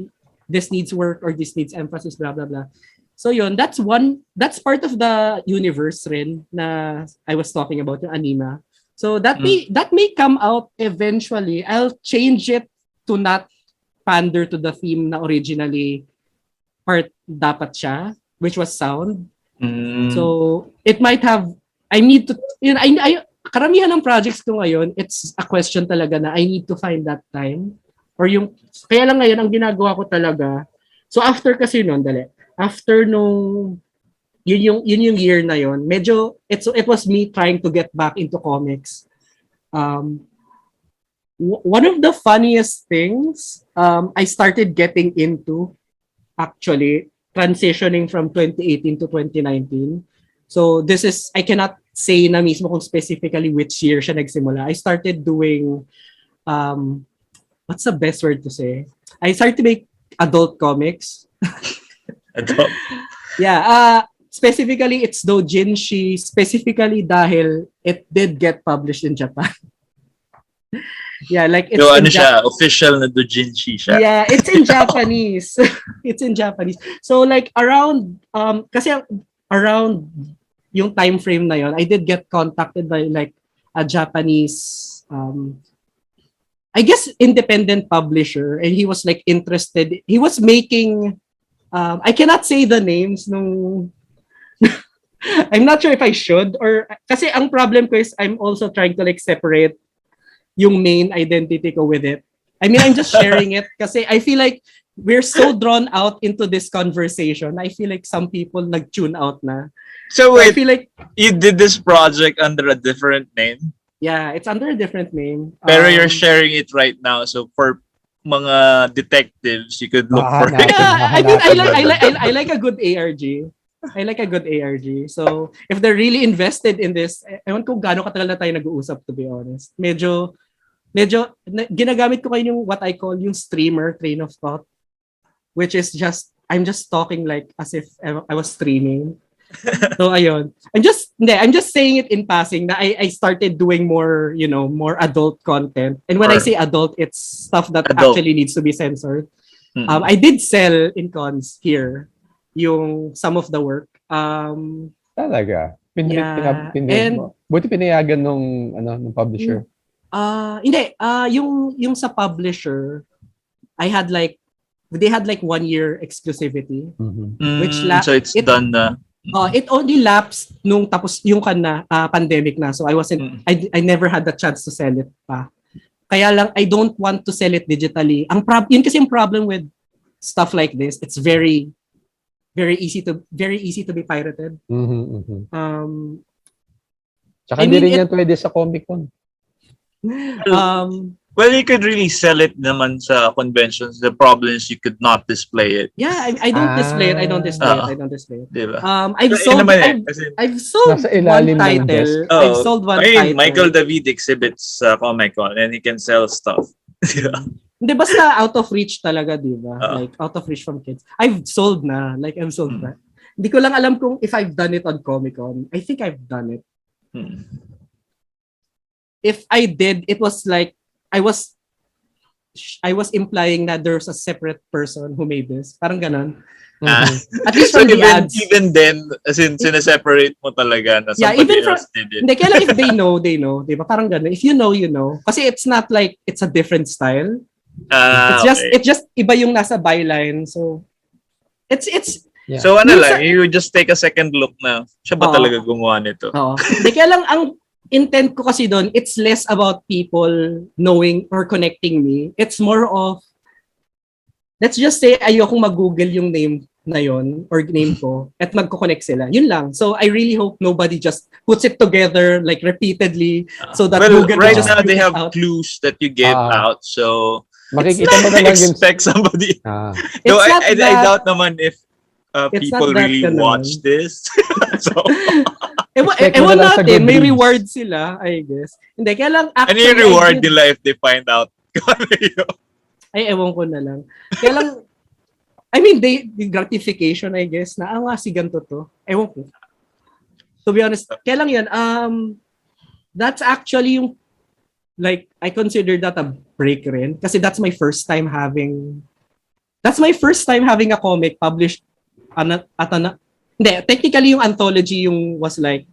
this needs work or this needs emphasis blah blah blah. So yun, that's part of the universe rin na I was talking about yung anime. So that may come out eventually. I'll change it to not pander to the theme na originally part dapat siya, which was sound. So it might have I need to I karamihan ng projects ko ngayon, it's a question talaga na I need to find that time or yung kaya lang ngayon ang ginagawa ko talaga. So after kasi noon after nung yun yung year na yun, medyo it was me trying to get back into comics. One of the funniest things I started getting into actually transitioning from 2018 to 2019. So this is I cannot say na mismo kung specifically which year siya nagsimula. I started doing what's the best word to say? I started to make adult comics. Adult. Yeah, specifically it's doujinshi specifically dahil it did get published in Japan. Yeah, like it's so ano siya, official na doujinshi siya. Yeah, it's in Japanese. It's in Japanese. So like around kasi around yung time frame na yon, I did get contacted by like a Japanese I guess independent publisher and he was like interested. He was making I cannot say the names nung I'm not sure if I should or kasi ang problem ko is I'm also trying to like separate yung main identity ko with it. I mean, I'm just sharing it kasi I feel like we're so drawn out into this conversation. I feel like some people nag-tune out na. So wait, I feel like you did this project under a different name? yeah, it's under a different name. Pero you're sharing it right now. So for mga detectives, you could look for it. Yeah, I mean, I like a good ARG. I like a good ARG. So, if they're really invested in this, ewan ko gaano katagal na tayo nag-uusap to be honest. Medyo ginagamit ko kayo yung what I call yung streamer train of thought, which is just I'm just talking like as if I was streaming. So ayun. I'm just saying it in passing na I started doing more, more adult content. And when I say adult, it's stuff that actually needs to be censored. Mm-hmm. I did sell in cons here yung some of the work. Talaga? And buti pinayagan nung publisher. Hindi, yung sa publisher, they had like 1 year exclusivity, which so it's done na. It only lapsed nung tapos yung pandemic na, so I wasn't I never had the chance to sell it pa. Kaya lang I don't want to sell it digitally. Yun kasi yung problem with stuff like this, it's very easy to be pirated. Tsaka hindi rin yan pwede sa Comic Con. Well, you could really sell it naman sa conventions. The problem is you could not display it. Yeah, I don't display it. I don't display it. Diba? I've sold one title. I've sold one title. Michael David exhibits sa Comic Con and he can sell stuff. Hindi, basta out of reach talaga, di ba? Like, out of reach from kids. I've sold na. Hindi ko lang alam kung if I've done it on Comic Con. I think I've done it. If I did, it was like, I was implying that there's a separate person who made this. Parang ganon. At least so from the ads. Even then, as in, sineseparate mo talaga na somebody else did it. Hindi, kaya lang if they know, di ba? Parang ganon. If you know, you know. Kasi it's not like, it's a different style. It's just iba yung nasa byline. So, it's Yeah. So ano Minsan- lang, you just take a second look na, siya ba Oo. talaga gumawa nito? Oo. Hindi, kaya lang ang intent ko kasi doon, it's less about people knowing or connecting me. It's more of, let's just say, ayokong mag-google yung name na yon or name ko at magko-connect sila. Yun lang. So I really hope nobody just puts it together like repeatedly so that Well, Google will right just now spit they it have out. clues that you give Ah. out, so Makikita not mo na lang yung... expect somebody. It's No, not I that- doubt naman if It's people not that really ganun. watch this. So, Expect mo Ewan na lang sa natin, may Goodreads. reward sila, I guess. Hindi, kaya lang ano actually, yung reward I did- nila if they find out? Ano yun? Ay, ewan ko na lang. Kaya lang, I mean, the gratification, I guess, na, nga, si ganito to. Ewan ko. To be honest, kaya lang yan, that's actually yung, like, I consider that a break rin. Kasi that's my first time having a comic published hindi, technically yung anthology yung was like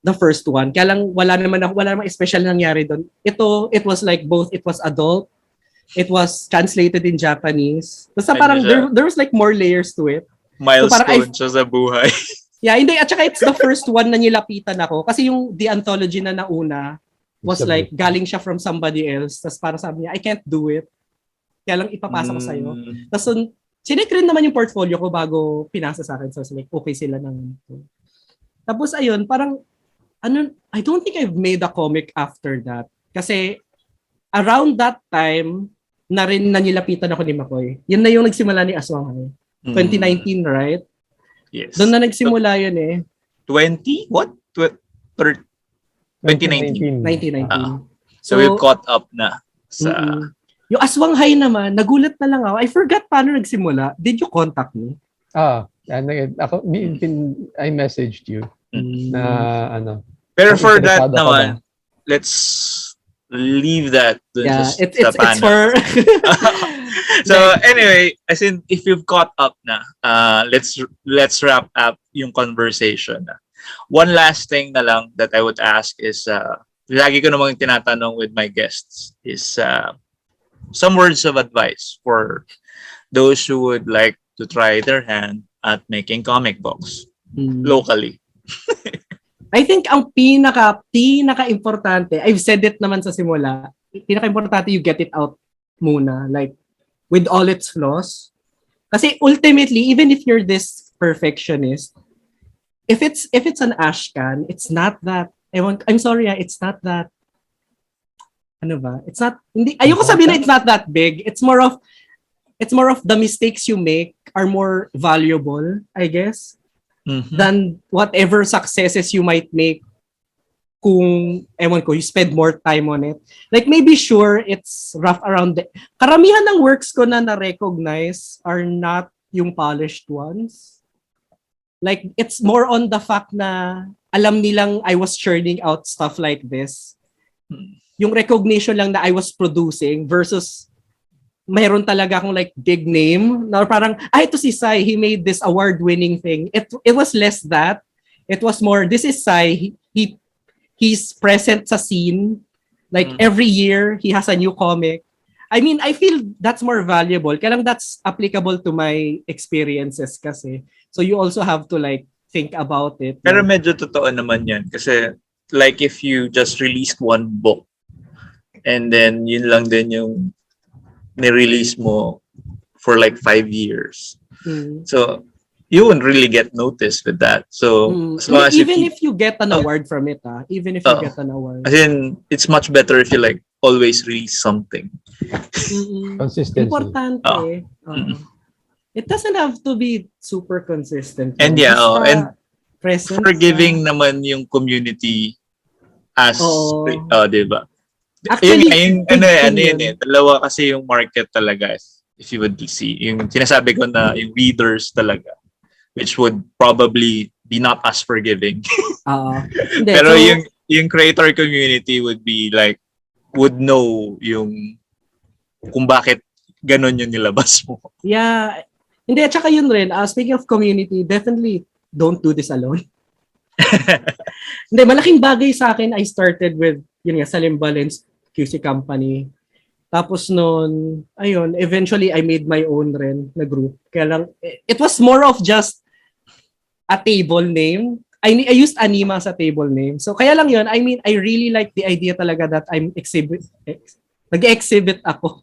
the first one. Kaya lang wala naman special nangyari doon. It was like both, it was adult, it was translated in Japanese. Basta Ano parang siya? there was like more layers to it. Milestone siya sa buhay. Yeah, hindi, at saka it's the first one na nilapitan ako. Kasi yung the anthology na nauna was like galing siya from somebody else. Tapos para sabi niya, I can't do it. Kaya lang ipapasa ko sa'yo. Tapos sinek rin naman yung portfolio ko bago pinasa sa akin. So like, okay sila ng... Tapos ayun, parang, I don't think I've made a comic after that. Kasi around that time, na rin nanilapitan ako ni Makoy. Yun na yung nagsimula ni Aswang. 2019, right? Yes. Doon na nagsimula yun eh. 20? What? 2019. 1919. So we've caught up na sa... Yung Aswang High naman, nagulat na lang ako. I forgot paano nagsimula. Did you contact me? I messaged you na ano. Pero for that interesado ka naman, ba? let's leave that dun Yeah, sa it's panel. for... So anyway, as in if you've caught up na, let's wrap up yung conversation na. One last thing na lang that I would ask is lagi ko namang tinatanong with my guests is some words of advice for those who would like to try their hand at making comic books locally. I think ang pinaka-importante, I've said it naman sa simula, pinaka-importante you get it out muna, like with all its flaws. Kasi ultimately, even if you're this perfectionist, if it's an ash can, it's not that, I'm sorry, it's not that, ano ba? It's not, hindi, ayoko sabihin na it's not that big. It's more of the mistakes you make are more valuable, I guess, than whatever successes you might make kung, you spend more time on it. Like, maybe sure, it's rough around karamihan ng works ko na na-recognize are not yung polished ones. Like, it's more on the fact na alam nilang I was churning out stuff like this. Yung recognition lang na I was producing versus mayroon talaga akong like big name na parang, ito si Sai, he made this award-winning thing. It was less that. It was more, this is Sai, he's present sa scene. Like every year, he has a new comic. I mean, I feel that's more valuable. Kaya lang that's applicable to my experiences kasi. So you also have to like think about it. Pero medyo totoo naman yan. Kasi like if you just released one book and then yun lang din yung ni-release mo for like 5 years. So you won't really get noticed with that. So as long as even if you get an award from it, even if you get an award. As in, it's much better if you like always release something. Consistency. Importante. It doesn't have to be super consistent. And yeah, and present forgiving naman yung community as diba? Actually, ano yun eh. Dalawa kasi yung market talaga. If you would see, yung sinasabi ko na yung readers talaga, which would probably be not as forgiving. Pero yung creator community would be like, would know yung kung bakit ganon yung nilabas mo. Yeah. Hindi, at saka yun rin, speaking of community, definitely don't do this alone. Hindi, malaking bagay sa akin, I started with, yun nga, Salim Balens QC Company. Tapos noon, ayun, eventually I made my own rin na group. Kaya lang, it was more of just a table name. I used Anima sa table name. So kaya lang yun, I mean, I really like the idea talaga that nag-exhibit ako.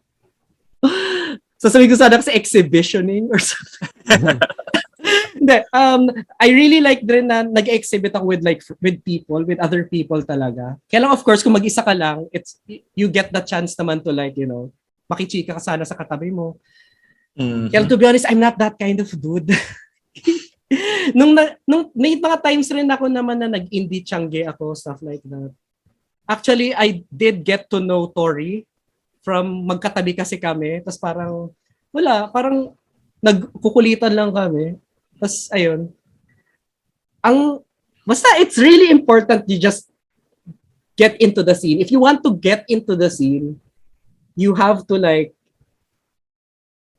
So sabi ko sana sa exhibitioning or something. Hindi, I really like din na nag-exhibit ako with people, with other people talaga. Kaya lang of course kung mag-isa ka lang, you get the chance naman to makichika ka sana sa katabi mo. Mm-hmm. Kaya to be honest, I'm not that kind of dude. nung may mga times rin ako naman na nag-indie change ako, stuff like that. Actually, I did get to know Tori from magkatabi kasi kami. Tapos parang nagkukulitan lang kami. Tapos ayun. Basta it's really important you just get into the scene. If you want to get into the scene, you have to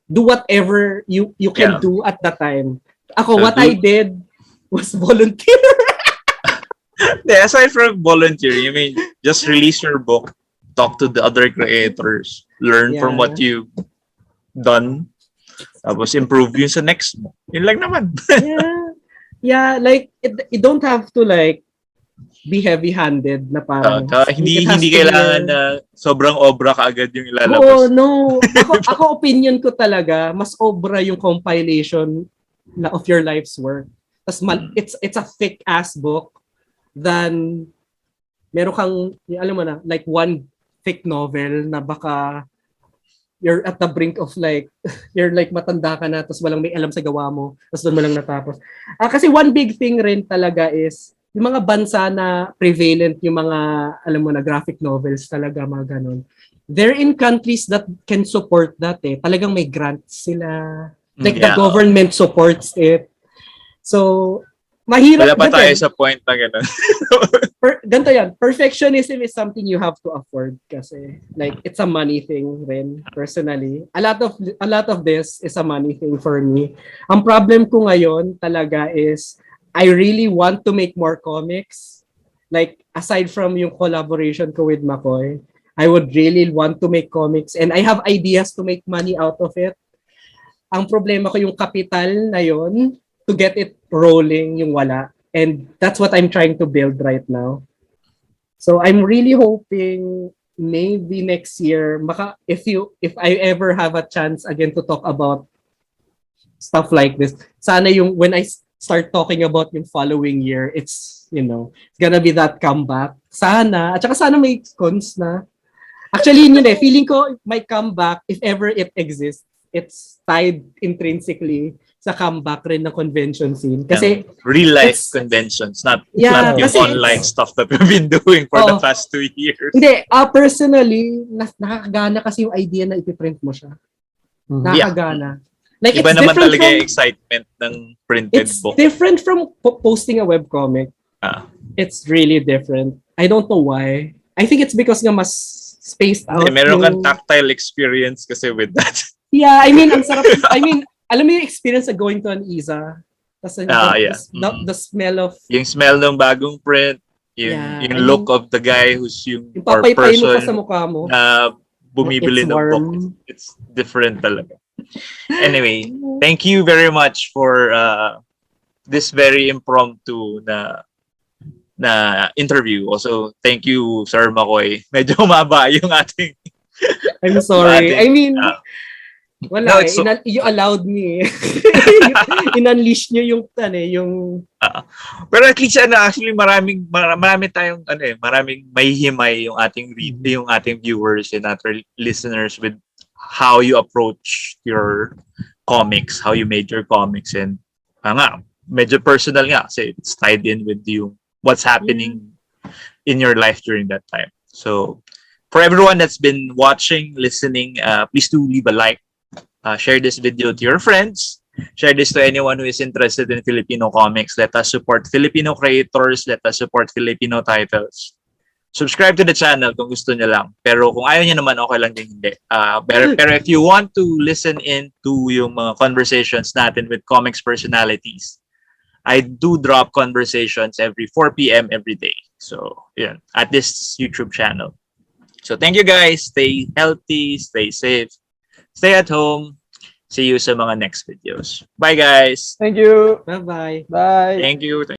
do whatever you can do at the time. Ako, what I did was volunteer. Aside from volunteer, you mean just release your book, talk to the other creators, learn from what you've done, tapos improve yun sa next mo. Yun lang naman. Yeah, you don't have to be heavy-handed na parang hindi kailangan na sobrang obra kaagad yung ilalabas. Oo, no. Ako opinion ko talaga, mas obra yung compilation of your life's work. Tas it's a thick ass book than meron kang alam mo na one thick novel na baka you're at the brink of you're matanda ka na tapos walang may alam sa gawa mo tapos doon mo lang natapos. Kasi one big thing rin talaga is yung mga bansa na prevalent yung mga alam mo na graphic novels talaga mga ganun. They're in countries that can support that Talagang may grants sila. The government supports it. So, mahirap. Wala pa tayo sa point na gano'n. Ganito yan. Perfectionism is something you have to afford kasi it's a money thing rin, personally. A lot of this is a money thing for me. Ang problem ko ngayon talaga is I really want to make more comics. Aside from yung collaboration ko with McCoy, I would really want to make comics and I have ideas to make money out of it. Ang problema ko yung capital na yon to get it rolling yung wala. And that's what I'm trying to build right now. So I'm really hoping maybe next year, if I ever have a chance again to talk about stuff like this, sana when I start talking about yung following year, it's gonna be that comeback. Sana. At saka sana may cons na. Actually, yun feeling ko my comeback, if ever it exists, it's tied intrinsically sa comeback rin ng convention scene. Kasi real life conventions, not yung online stuff that we've been doing for the past 2 years. Hindi, personally, nakakagana kasi yung idea na ipiprint mo siya. Nakakagana. Iba naman talaga yung excitement ng printed book. It's different from posting a webcomic. It's really different. I don't know why. I think it's because nga mas spaced out. Meron kang tactile experience kasi with that. Yeah, I mean, ang sarap. I mean, alam mo yung experience of going to an ISA? The smell of... Yung smell ng bagong print, yung look of the guy who's yung papaypay mo pa sa mukha mo. Na bumibili ng book. It's different talaga. Anyway, thank you very much for this very impromptu na interview. Also, thank you, Sir McCoy. Medyo humaba yung ating... I'm sorry. I mean... Wala you allowed me. In-unleash nyo yung pero at least actually marami tayong maraming mahihimay yung ating yung ating viewers and other listeners with how you approach your comics, how you made your comics, and medyo personal nga kasi it's tied in with you what's happening in your life during that time. So for everyone that's been watching, listening, please do leave a like. Share this video to your friends. Share this to anyone who is interested in Filipino comics. Let us support Filipino creators. Let us support Filipino titles. Subscribe to the channel kung gusto niyo lang. Pero kung ayaw niyo naman, okay lang din hindi. Pero if you want to listen in to yung mga conversations natin with comics personalities, I do drop conversations every 4 p.m. every day. So, yun, at this YouTube channel. So thank you guys. Stay healthy, stay safe, stay at home. See you sa mga next videos. Bye guys. Thank you. Bye-bye. Bye. Thank you.